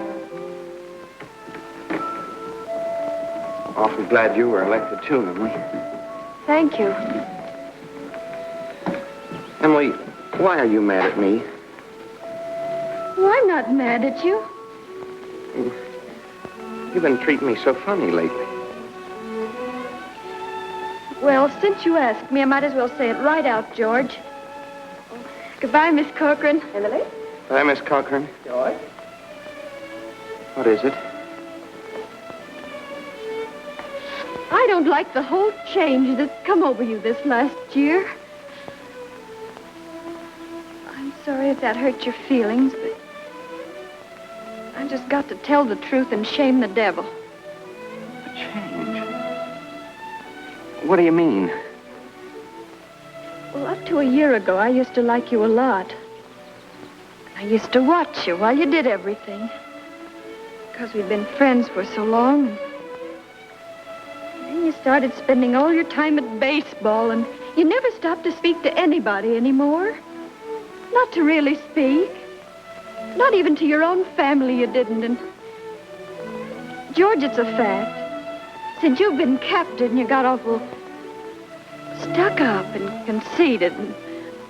Awfully glad you were elected, too, Emily. Thank you. Emily, why are you mad at me? Well, I'm not mad at you. You've been treating me so funny lately. Well, since you asked me, I might as well say it right out, George. Goodbye, Miss Corcoran. Emily? Hi, Miss Cochran. George? What is it? I don't like the whole change that's come over you this last year. I'm sorry if that hurt your feelings, but I just got to tell the truth and shame the devil. A change? What do you mean? Well, up to a year ago, I used to like you a lot. I used to watch you while you did everything. Because we'd been friends for so long. And then you started spending all your time at baseball, and you never stopped to speak to anybody anymore. Not to really speak. Not even to your own family you didn't. And George, it's a fact. Since you've been captain, you got awful stuck up and conceited, and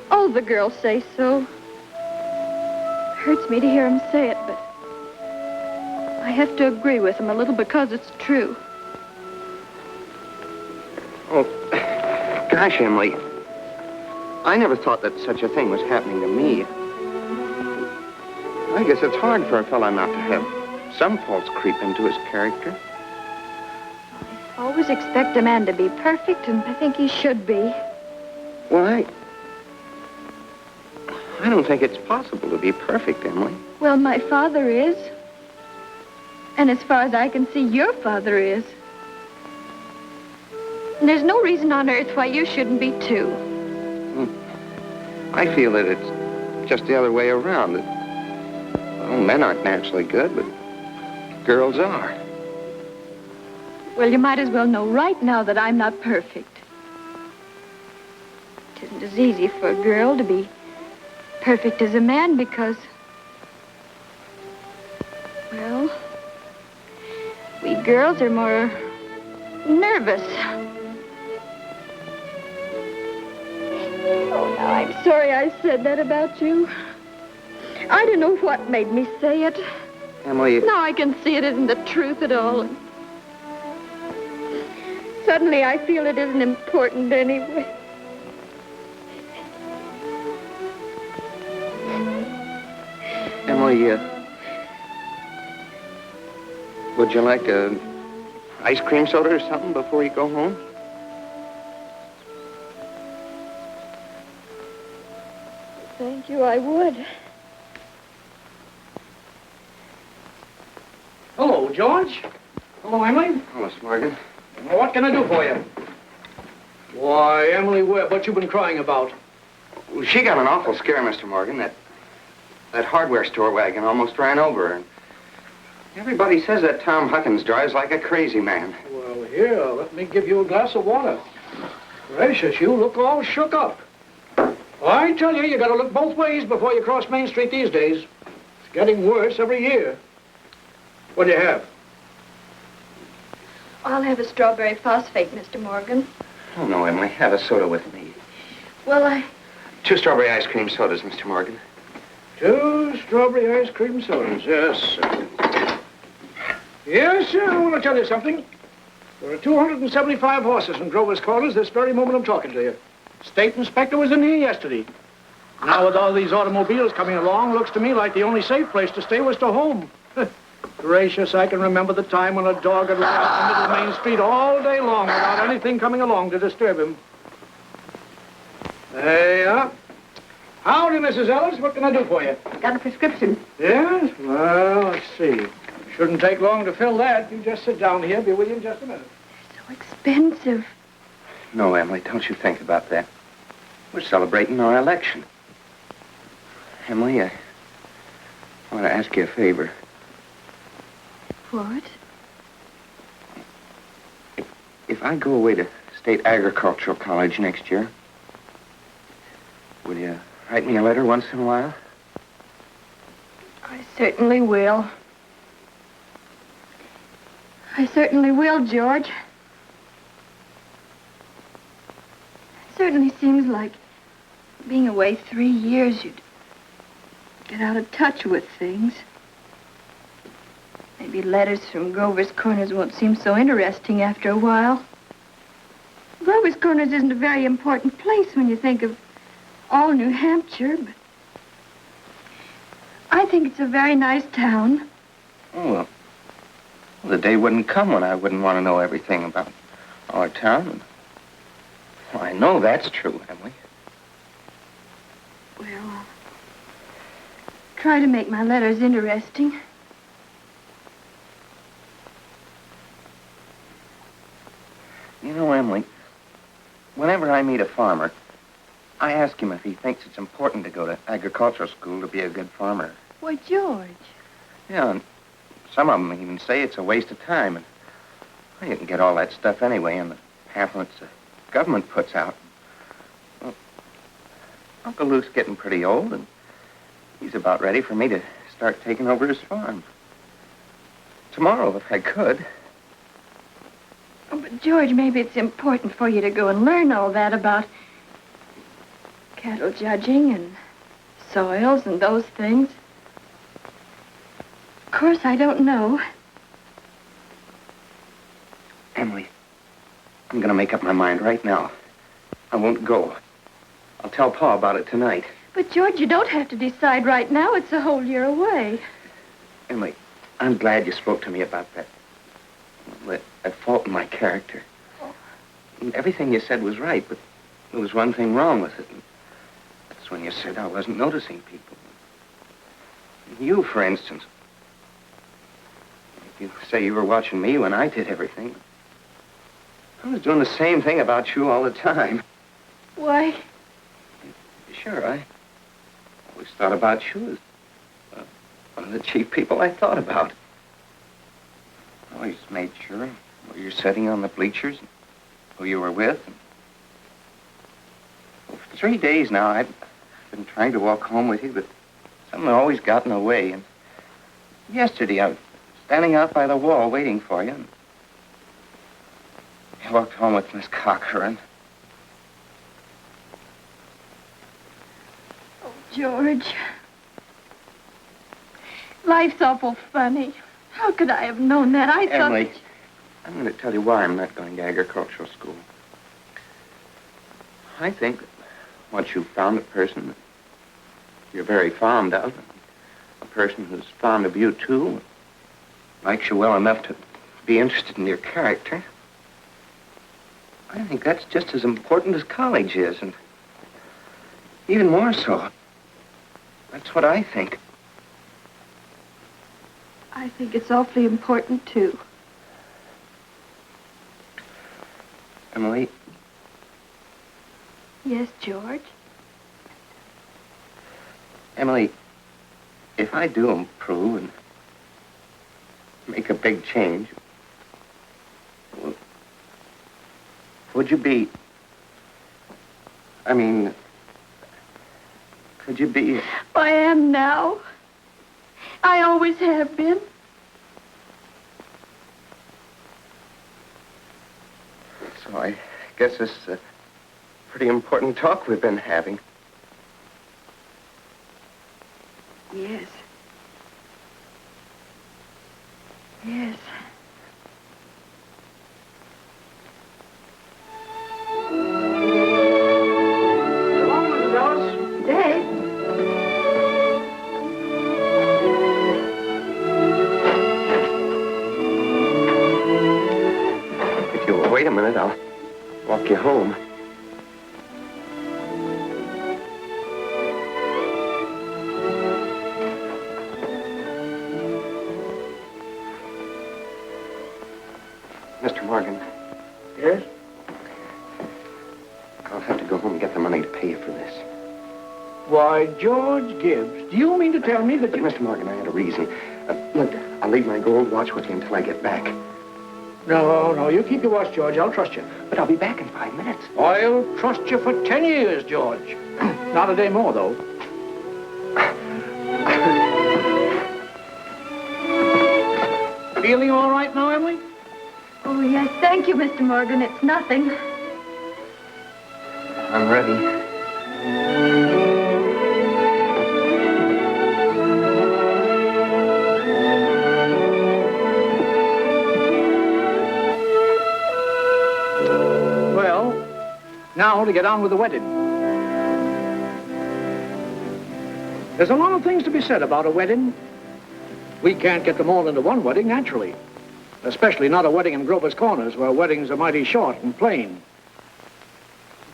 all the girls say so. Hurts me to hear them say it, but I have to agree with them a little because it's true. Oh, gosh, Emily. I never thought that such a thing was happening to me. I guess it's hard for a fella not to have some faults creep into his character. I always expect a man to be perfect, and I think he should be. Well, I don't think it's possible to be perfect, Emily. Well, my father is. And as far as I can see, your father is. And there's no reason on earth why you shouldn't be, too. I feel that it's just the other way around. That, well, men aren't naturally good, but girls are. Well, you might as well know right now that I'm not perfect. It isn't as easy for a girl to be perfect as a man because, well, we girls are more nervous. Oh, now, I'm sorry I said that about you. I don't know what made me say it. Emily... Now I can see it isn't the truth at all. Suddenly I feel it isn't important anyway. Emily, would you like a ice cream soda or something before you go home? Thank you, I would. Hello, George. Hello, Emily. Hello, Morgan. Well, what can I do for you? Why, Emily Webb, what you been crying about? Well, she got an awful scare, Mr. Morgan. That hardware store wagon almost ran over her. Everybody says that Tom Huckins drives like a crazy man. Well, here, let me give you a glass of water. Gracious, you look all shook up. I tell you, you gotta look both ways before you cross Main Street these days. It's getting worse every year. What do you have? I'll have a strawberry phosphate, Mr. Morgan. Oh, no, Emily. Have a soda with me. Well, 2 strawberry ice cream sodas, Mr. Morgan. 2 strawberry ice cream sodas, yes, sir. Yes, sir, I want to tell you something. There are 275 horses in Grover's Corners this very moment I'm talking to you. State inspector was in here yesterday. Now with all these automobiles coming along, looks to me like the only safe place to stay was to home. Gracious, I can remember the time when a dog had run out in the middle of Main Street all day long without anything coming along to disturb him. There you are. Howdy, Mrs. Ellis. What can I do for you? Got a prescription. Yes? Well, let's see. Shouldn't take long to fill that. You just sit down here. Be with you in just a minute. so expensive. No, Emily, don't you think about that. We're celebrating our election. Emily, I want to ask you a favor. What? If I go away to State Agricultural College next year, will you write me a letter once in a while? I certainly will. I certainly will, George. It certainly seems like being away 3 years, you'd get out of touch with things. Maybe letters from Grover's Corners won't seem so interesting after a while. Grover's Corners isn't a very important place when you think of all New Hampshire, but I think it's a very nice town. Oh, well, the day wouldn't come when I wouldn't want to know everything about our town. Well, I know that's true, Emily. Well, I'll try to make my letters interesting. You know, Emily, I meet a farmer, I ask him if he thinks it's important to go to agricultural school to be a good farmer. Why, George. Yeah, and some of them even say it's a waste of time. And well, you can get all that stuff anyway in the pamphlets the government puts out. Well, Uncle Luke's getting pretty old, and he's about ready for me to start taking over his farm. Tomorrow, if I could. Oh, but, George, maybe it's important for you to go and learn all that about cattle judging and soils and those things. Of course, I don't know. Emily, I'm going to make up my mind right now. I won't go. I'll tell Pa about it tonight. But, George, you don't have to decide right now. It's a whole year away. Emily, I'm glad you spoke to me about that fault in my character. Everything you said was right, but there was one thing wrong with it. That's when you said I wasn't noticing people. You, for instance. You say you were watching me when I did everything. I was doing the same thing about you all the time. Why? Sure, I always thought about you as one of the chief people I thought about. I always made sure where you're sitting on the bleachers, and who you were with. Well, for 3 days now, I've been trying to walk home with you, but something always got in the way. And yesterday, I was standing out by the wall waiting for you. And I walked home with Miss Cochran. Oh, George. Life's awful funny. How could I have known that? I thought... Emily, I'm going to tell you why I'm not going to agricultural school. I think that once you've found a person that you're very fond of, a person who's fond of you, too, likes you well enough to be interested in your character, I think that's just as important as college is, and even more so. That's what I think. I think it's awfully important, too. Emily? Yes, George? Emily, if I do improve and make a big change, would you be... I mean, could you be... I am now. I always have been. So I guess this is a pretty important talk we've been having. Yes. Yes. Dave. If you'll wait a minute, I'll walk you home. Mr. Morgan. Yes? I'll have to go home and get the money to pay you for this. Why, George Gibbs, do you mean to tell me that But, you... Mr. Morgan, I had a reason. Look, I'll leave my gold watch with you until I get back. No, you keep your watch, George. I'll trust you. But I'll be back in 5 minutes. I'll trust you for 10 years, George. Not a day more, though. Feeling all right now, Emily? Oh, yes. Thank you, Mr. Morgan. It's nothing. I'm ready. Well, now to get on with the wedding. There's a lot of things to be said about a wedding. We can't get them all into one wedding, naturally. Especially not a wedding in Grover's Corners, where weddings are mighty short and plain.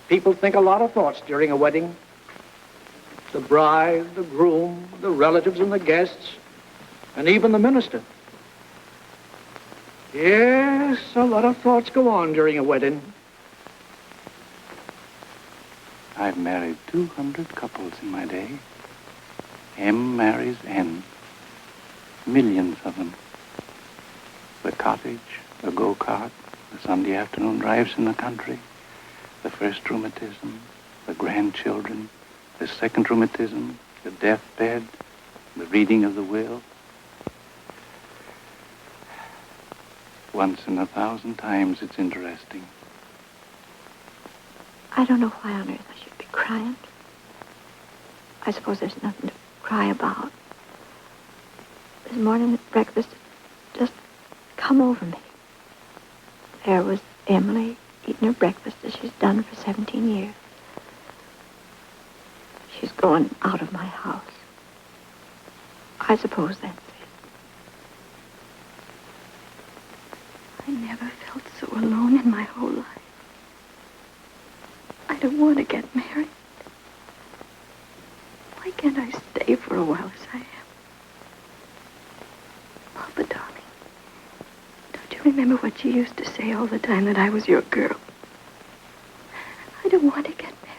People think a lot of thoughts during a wedding. The bride, the groom, the relatives and the guests, and even the minister. Yes, a lot of thoughts go on during a wedding. I've married 200 couples in my day. M marries N. Millions of them. The cottage, the go-kart, the Sunday afternoon drives in the country, the first rheumatism, the grandchildren, the second rheumatism, the deathbed, the reading of the will. Once in 1,000 times, it's interesting. I don't know why on earth I should be crying. I suppose there's nothing to cry about. This morning at breakfast, it just come over me. There was Emily eating her breakfast as she's done for 17 years. She's going out of my house. I suppose that's it. I never felt so alone in my whole life. I don't want to get married. Why can't I stay for a while as I am? Papa, darling, don't you remember what you used to say all the time, that I was your girl? I don't want to get married.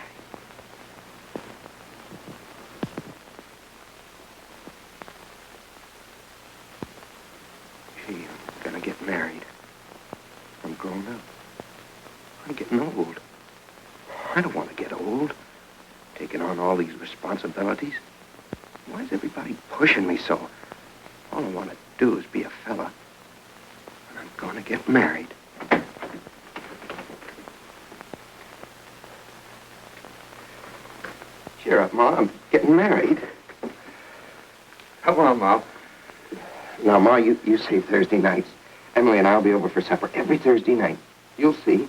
Gee, I'm gonna get married. I'm grown up. I'm getting old. I don't want to get old, taking on all these responsibilities. Why is everybody pushing me so? All I want to do is be a fella. And I'm going to get married. Cheer up, Ma. I'm getting married. Come on, Ma. Now, Ma, you save Thursday nights. Emily and I'll be over for supper every Thursday night. You'll see.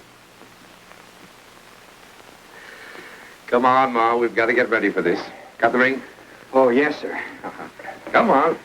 Come on, Ma. We've got to get ready for this. Got the ring? Oh, yes, sir. Come on.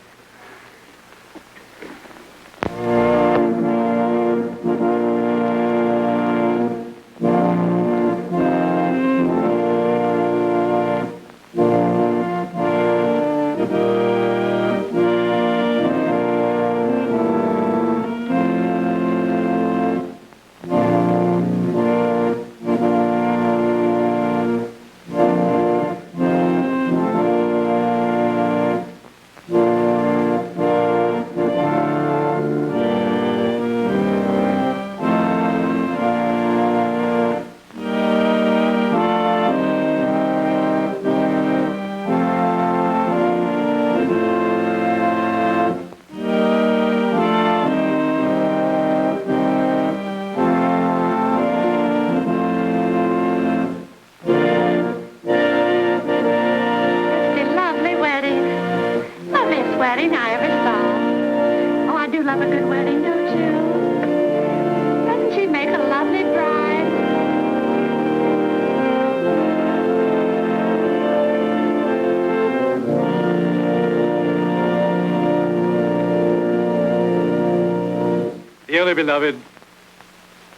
Dearly beloved,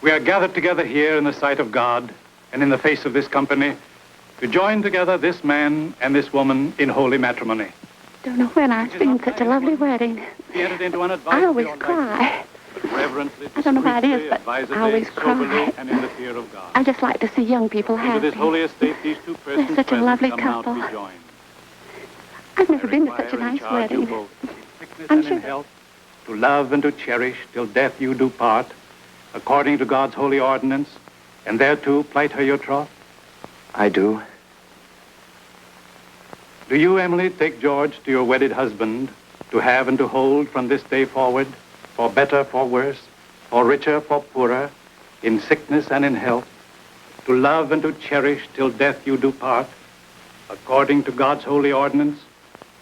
we are gathered together here in the sight of God and in the face of this company to join together this man and this woman in holy matrimony. Don't know when I've seen such a lovely wedding. Be entered into I always cry. Reverently, I don't know why it is, but advisedly, I always soberly, cry. and in the fear of God. I just like to see young people Into happy. this holy estate, these two persons They're such a present lovely come now to couple. be joined. I've never been to Require such a and nice charge you wedding. both, in sickness I'm and sure. in health, to love and to cherish till death you do part, according to God's holy ordinance, and thereto plight her your troth. I do. Do you, Emily, take George to your wedded husband, to have and to hold from this day forward, for better, for worse, for richer, for poorer, in sickness and in health, to love and to cherish till death you do part, according to God's holy ordinance,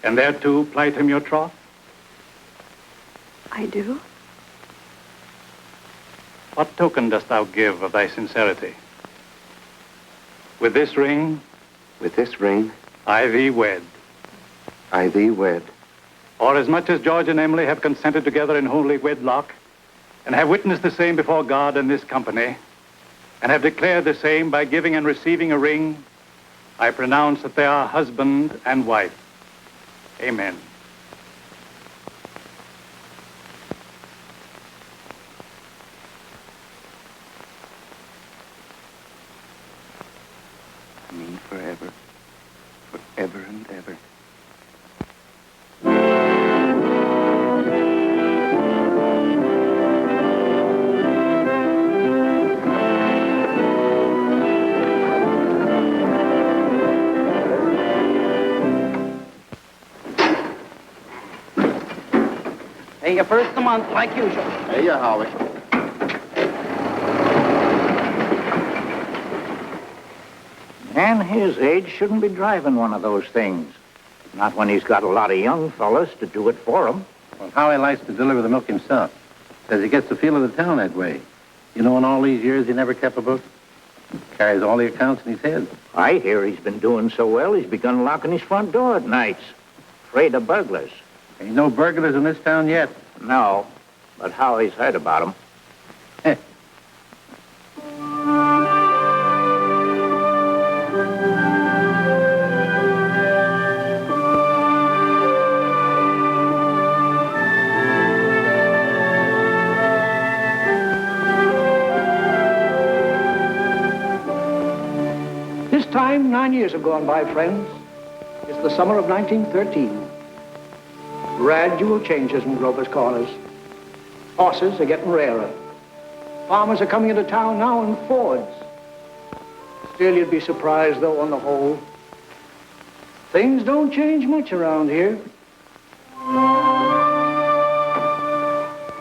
and thereto plight him your troth? I do. What token dost thou give of thy sincerity? With this ring, With this ring, I thee wed. I thee wed. Or as much as George and Emily have consented together in holy wedlock, and have witnessed the same before God and this company, and have declared the same by giving and receiving a ring, I pronounce that they are husband and wife. Amen. Me ever and ever. Pay you first of the month, like usual. Hey, you, Howie. Man his age shouldn't be driving one of those things. Not when he's got a lot of young fellas to do it for him. Well, Howie likes to deliver the milk himself. Says he gets the feel of the town that way. You know, in all these years, he never kept a book. Carries all the accounts in his head. I hear he's been doing so well, he's begun locking his front door at nights. Afraid of burglars. Ain't no burglars in this town yet. No, but Howie's heard about them. This time, 9 years have gone by, friends. It's the summer of 1913. Gradual changes in Grover's Corners. Horses are getting rarer. Farmers are coming into town now in Fords. Still, you'd be surprised, though, on the whole. Things don't change much around here.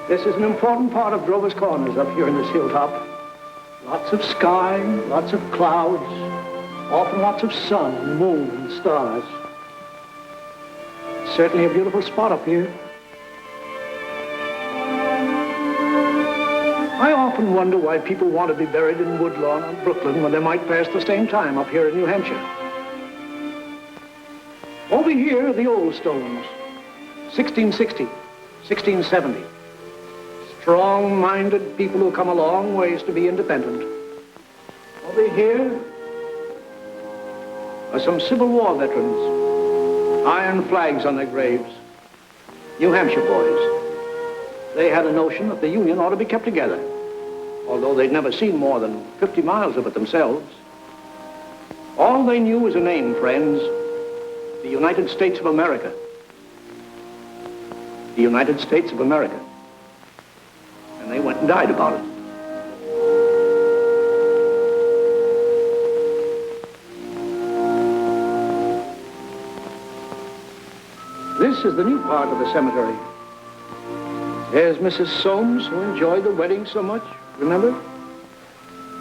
This is an important part of Grover's Corners up here in this hilltop. Lots of sky, lots of clouds, often lots of sun and moon and stars. Certainly a beautiful spot up here. I often wonder why people want to be buried in Woodlawn or Brooklyn when they might pass the same time up here in New Hampshire. Over here are the old stones. 1660, 1670. Strong-minded people who come a long ways to be independent. Over here are some Civil War veterans. Iron flags on their graves. New Hampshire boys. They had a notion that the Union ought to be kept together, although they'd never seen more than 50 miles of it themselves. All they knew was a name, friends. The United States of America. The United States of America. And they went and died about it. This is the new part of the cemetery. There's Mrs. Soames, who enjoyed the wedding so much, remember?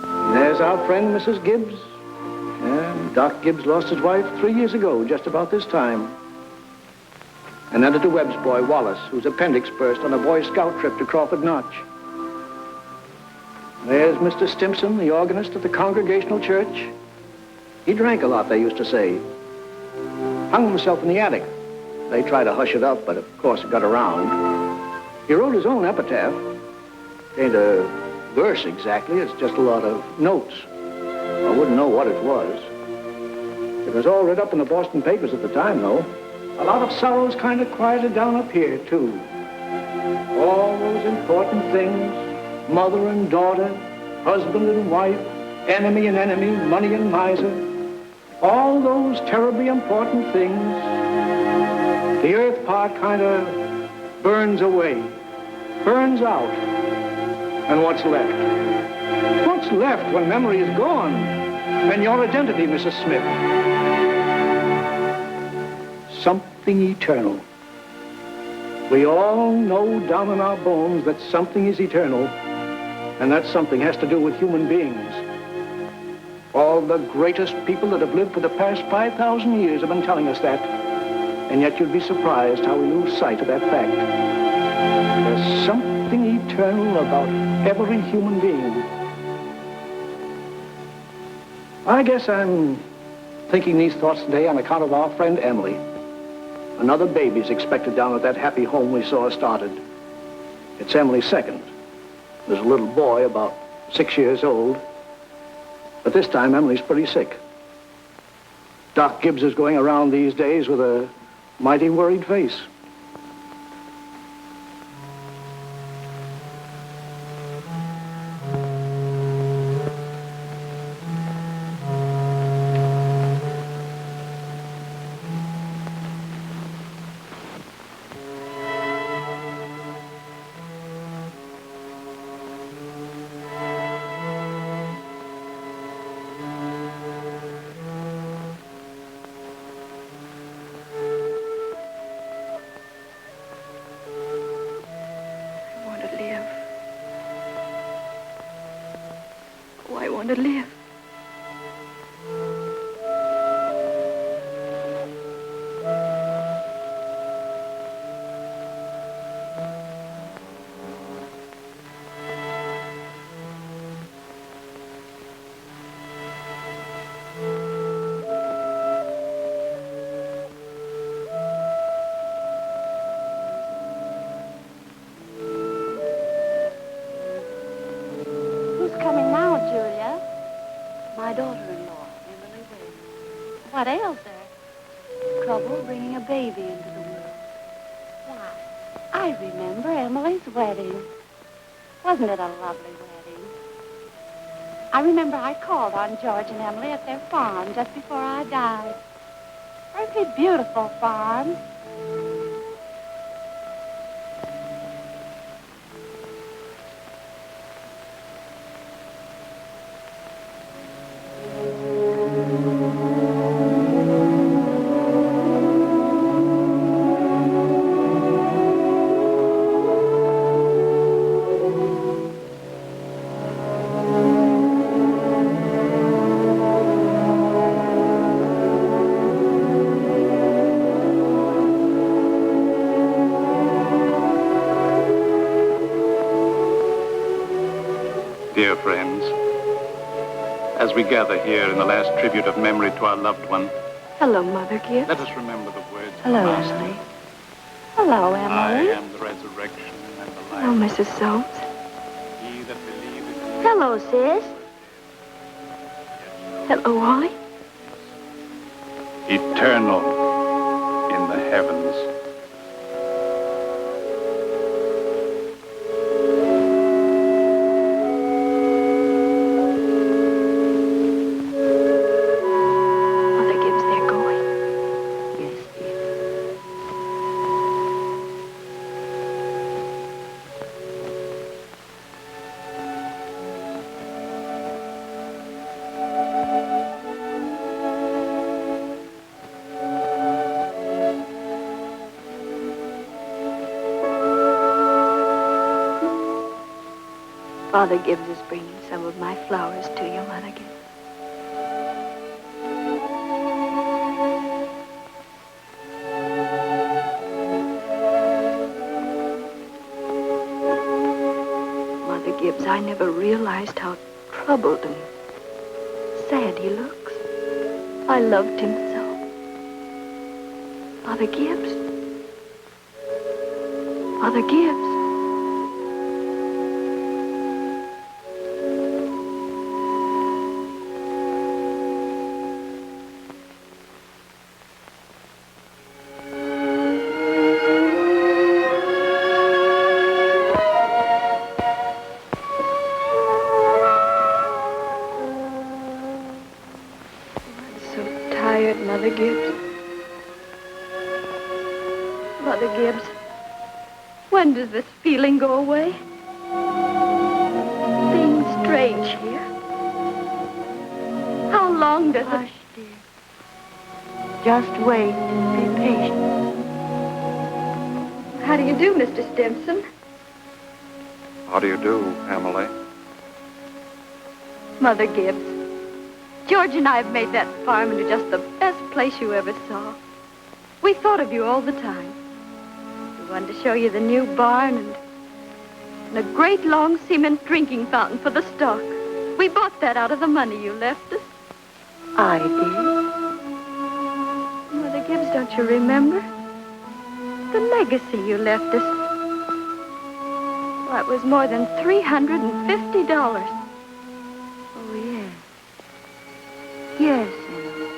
And there's our friend, Mrs. Gibbs. And Doc Gibbs lost his wife 3 years ago, just about this time. And Editor Webb's boy, Wallace, whose appendix burst on a Boy Scout trip to Crawford Notch. There's Mr. Stimson, the organist at the Congregational Church. He drank a lot, they used to say. Hung himself in the attic. They tried to hush it up, but of course it got around. He wrote his own epitaph. Ain't a verse exactly, it's just a lot of notes. I wouldn't know what it was. It was all read up in the Boston papers at the time, though. A lot of sorrows kind of quieted down up here, too. All those important things, mother and daughter, husband and wife, enemy and enemy, money and miser. All those terribly important things. The earth part kind of burns away, burns out. And what's left? What's left when memory is gone? And your identity, Mrs. Smith? Something eternal. We all know down in our bones that something is eternal, and that something has to do with human beings. All the greatest people that have lived for the past 5,000 years have been telling us that. And yet you'd be surprised how we lose sight of that fact. There's something eternal about every human being. I guess I'm thinking these thoughts today on account of our friend Emily. Another baby's expected down at that happy home we saw started. It's Emily's second. There's a little boy about 6 years old. But this time Emily's pretty sick. Doc Gibbs is going around these days with a mighty worried face. want to live. My daughter-in-law, Emily Wade. What ails her? Trouble bringing a baby into the world. Why, I remember Emily's wedding. Wasn't it a lovely wedding? I remember I called on George and Emily at their farm just before I died. Perfectly beautiful farm. Dear friends, as we gather here in the last tribute of memory to our loved one, Hello, Mother Gibbs. let us remember the words of Hello, the Master. Emily. Hello, Emily. I am the resurrection and the life. Hello, Mrs. Soames. He that believeth Hello, sis. Hello, Wally. eternal in the heavens. Mother Gibbs, they're going. Yes, dear. Father Gibbs is bringing some of my flowers to you, Mother Gibbs. Mother Gibbs, I never realized how troubled and sad he looks. I loved him so. Father Gibbs. Father Gibbs. Tired, Mother Gibbs. Mother Gibbs, when does this feeling go away? Being strange here. How long does Hush, dear. Just wait. Be patient. How do you do, Mr. Stimson? How do you do, Emily? Mother Gibbs, George and I have made that farm into just the best place you ever saw. We thought of you all the time. We wanted to show you the new barn and a great long cement drinking fountain for the stock. We bought that out of the money you left us. I did. Mother Gibbs, don't you remember? The legacy you left us. Why, it was more than $350. Oh, yes. Yes, Emily.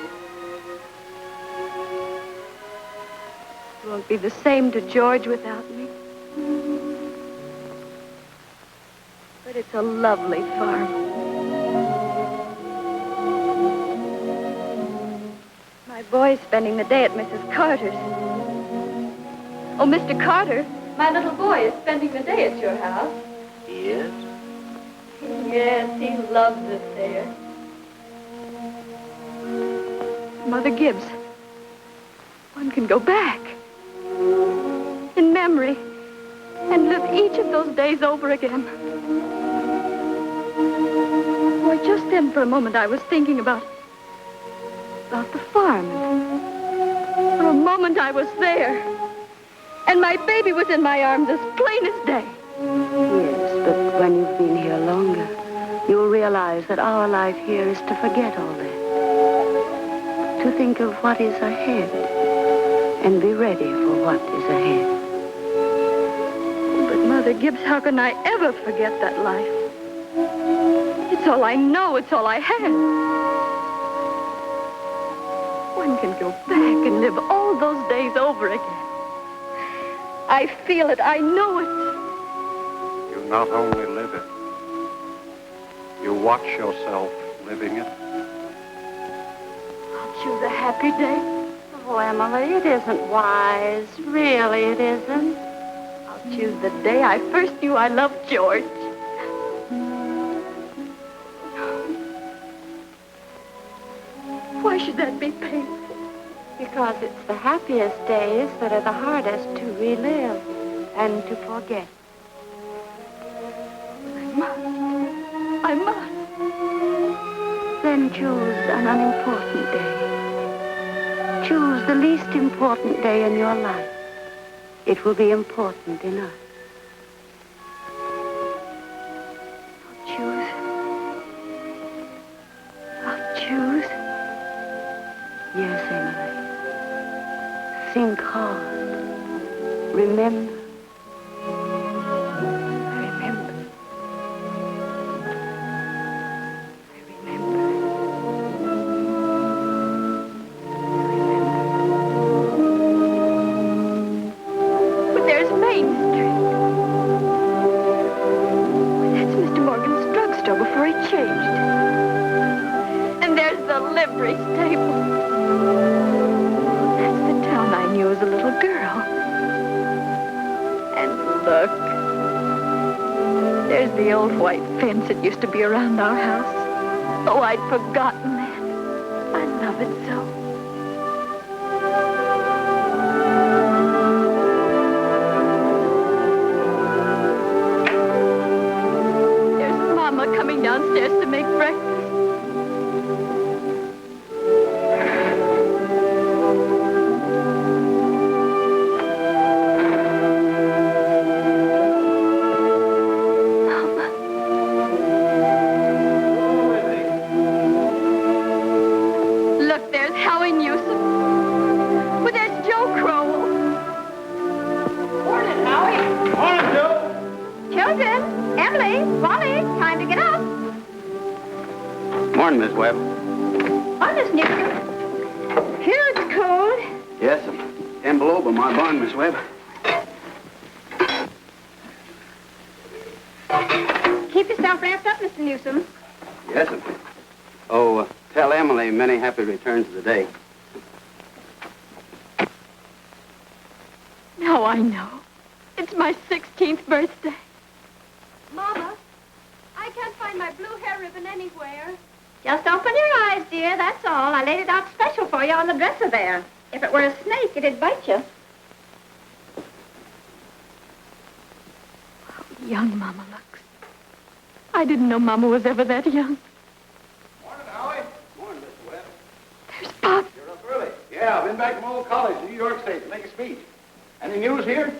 It won't be the same to George without me. But it's a lovely farm. My boy's spending the day at Mrs. Carter's. Oh, Mr. Carter, my little boy is spending the day at your house. He is? Yes, he loves it there. Mother Gibbs, one can go back in memory and live each of those days over again. Why, just then for a moment I was thinking about the farm. For a moment I was there. And my baby was in my arms as plain as day. Yes, but when you've been here longer, you'll realize that our life here is to forget all that. To think of what is ahead and be ready for what is ahead. But Mother Gibbs, how can I ever forget that life? It's all I know. It's all I had. One can go back and live all those days over again. I feel it. I know it. You not only live it, you watch yourself living it. I'll choose a happy day. Oh, Emily, it isn't wise. Really, it isn't. I'll choose the day I first knew I loved George. Why should that be painful? Because it's the happiest days that are the hardest to relive and to forget. I must. Then choose an unimportant day. Choose the least important day in your life. It will be important enough. I'll choose. Yes, Emily. Think hard. Remember. But there's Main Street. That's Mr. Morgan's drugstore before he changed. And there's the livery stable. I knew as a little girl. And look, there's the old white fence that used to be around our house. Oh, I'd forgotten that. I love it so. There's Mama coming downstairs to make breakfast. Morning, Miss Webb. Oh, Miss Newcomb. Here it's cold. Yes, 10 below by my barn, Miss Webb. Keep yourself wrapped up, Mr. Newsom. Yes, sir. Oh, tell Emily many happy returns of the day. Now I know. It's my 16th birthday. Mama, I can't find my blue hair ribbon anywhere. Just open your eyes, dear, that's all. I laid it out special for you on the dresser there. If it were a snake, it'd bite you. How young Mama looks. I didn't know Mama was ever that young. Morning, Howie. Morning, Mr. Webb. There's Pop. You're up early. Yeah, I've been back from old college in New York State to make a speech. Any news here?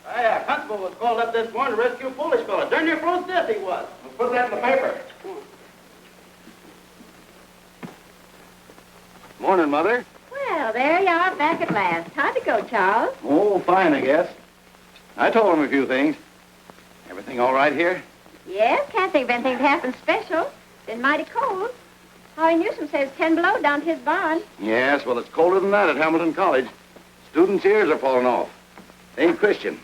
Yeah, Constable was called up this morning to rescue a foolish fellow. Darn near froze to death he was. We'll put that in the paper. Morning, Mother. Well, there you are back at last. How'd it go, Charles? Oh, fine, I guess. I told him a few things. Everything all right here? Yes, can't think of anything that happened special. Been mighty cold. Howie Newsom says 10 below down to his barn. Yes, well, it's colder than that at Hamilton College. Students' ears are falling off. They ain't Christian.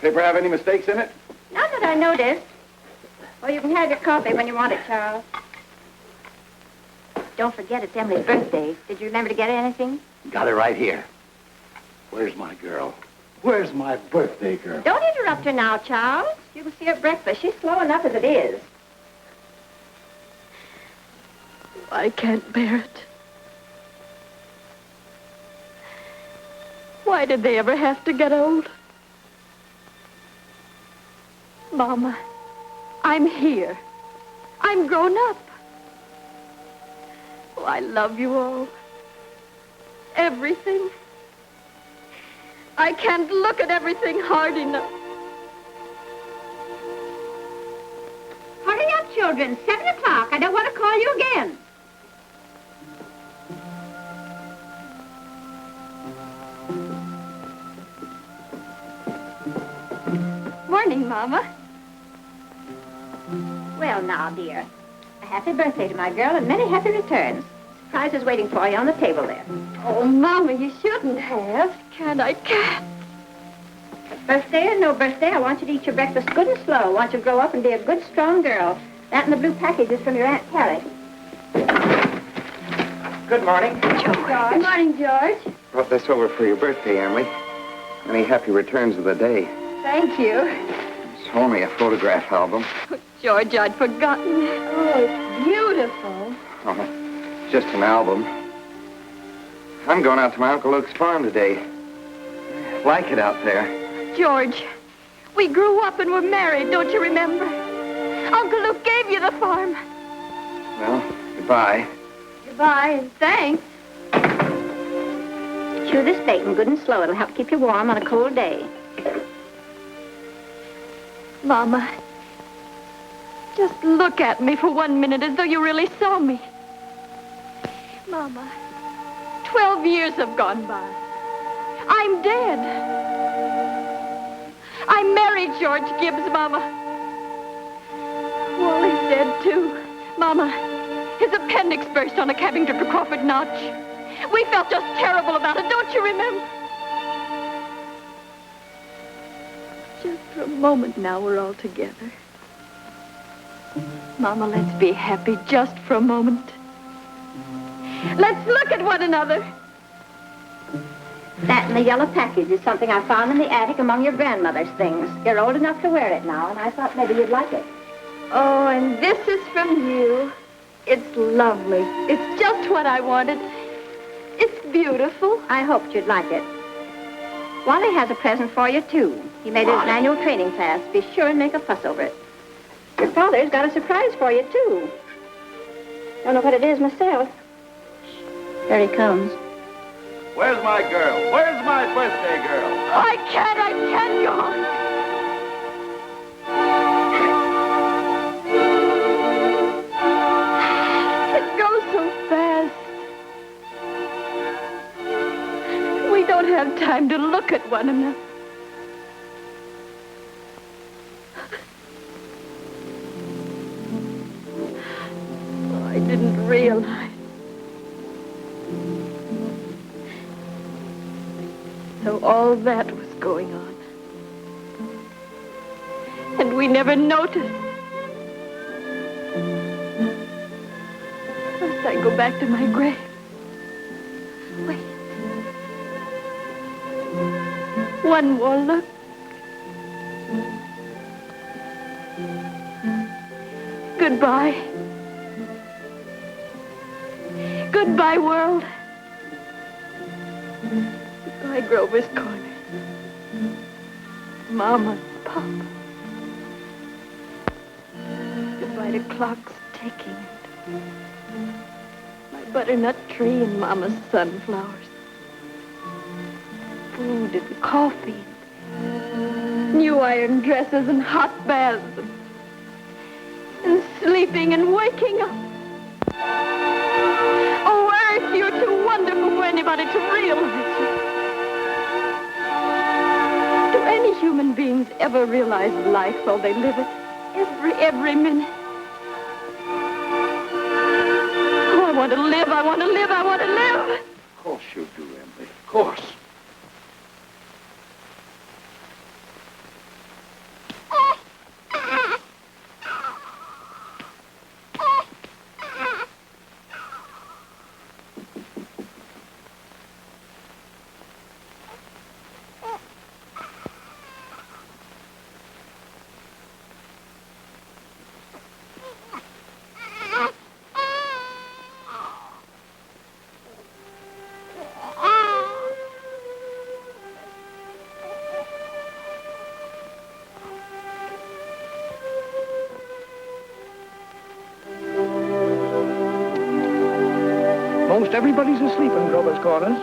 Paper have any mistakes in it? Not that I noticed. Well, you can have your coffee when you want it, Charles. Don't forget it's Emily's birthday. Did you remember to get her anything? Got it right here. Where's my girl? Where's my birthday girl? Don't interrupt her now, Charles. You can see her at breakfast. She's slow enough as it is. I can't bear it. Why did they ever have to get old? Mama, I'm here. I'm grown up. Oh, I love you all. Everything. I can't look at everything hard enough. Hurry up, children. 7 o'clock. I don't want to call you again. Morning, Mama. Well, now, dear. A happy birthday to my girl and many happy returns. Surprise is waiting for you on the table there. Oh, Mama, you shouldn't have. I can't. Birthday or no birthday, I want you to eat your breakfast good and slow. I want you to grow up and be a good, strong girl. That and the blue package is from your Aunt Carrie. Good morning. George. Good morning, George. Brought this over for your birthday, Emily. Many happy returns of the day. Thank you. It's only a photograph album. George, I'd forgotten. Oh, it's beautiful. Oh, just an album. I'm going out to my Uncle Luke's farm today. Like it out there. George, we grew up and were married, don't you remember? Uncle Luke gave you the farm. Well, goodbye. Goodbye, and thanks. Chew this bacon good and slow. It'll help keep you warm on a cold day. Mama, just look at me for 1 minute as though you really saw me. Mama, 12 years have gone by. I'm dead. I married George Gibbs, Mama. Wally's dead, too. Mama, his appendix burst on a cabbing trip to Crawford Notch. We felt just terrible about it, don't you remember? Just for a moment now, we're all together. Mama, let's be happy just for a moment. Let's look at one another. That and the yellow package is something I found in the attic among your grandmother's things. You're old enough to wear it now, and I thought maybe you'd like it. Oh, and this is from you. It's lovely. It's just what I wanted. It's beautiful. I hoped you'd like it. Wally has a present for you, too. He made his annual training class. Be sure and make a fuss over it. Your father's got a surprise for you, too. Don't know what it is myself. There he comes. Where's my girl? Where's my birthday girl? I can't go. It goes so fast. We don't have time to look at one another. Oh, I didn't realize. So all that was going on. And we never noticed. Must I go back to my grave? Wait. One more look. Goodbye. Goodbye, world. Goodbye, Grover's Corner. Mama, Papa. Goodbye to clocks ticking. My butternut tree and Mama's sunflowers. Food and coffee. New iron dresses and hot baths. And sleeping and waking up. Oh, Earth, you're too wonderful for anybody to realize it. Do any human beings ever realize life while they live it? Every minute. Oh, I want to live, I want to live, I want to live. Of course you do, Emily. Of course. everybody's asleep in Grover's Corners.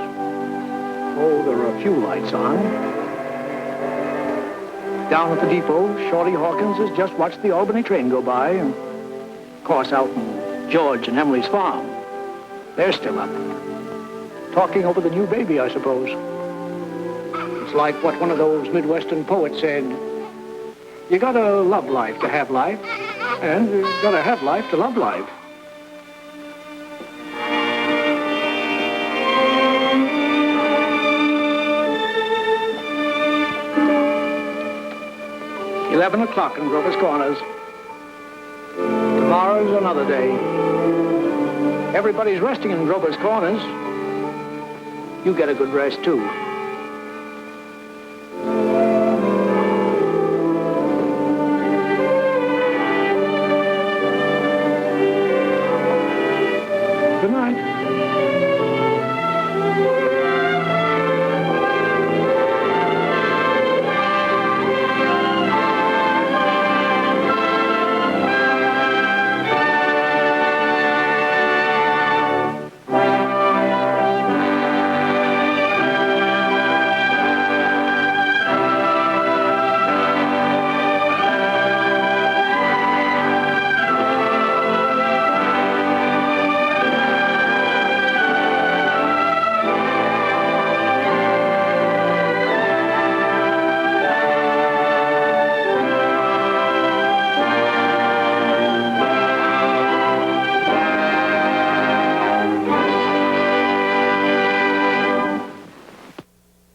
Oh, there are a few lights on. Down at the depot, Shorty Hawkins has just watched the Albany train go by, and of course out in George and Emily's farm. They're still up. Talking over the new baby, I suppose. It's like what one of those Midwestern poets said. You gotta love life to have life, and you gotta have life to love life. "11 o'clock in Grover's Corners. Tomorrow's another day. Everybody's resting in Grover's Corners. You get a good rest, too.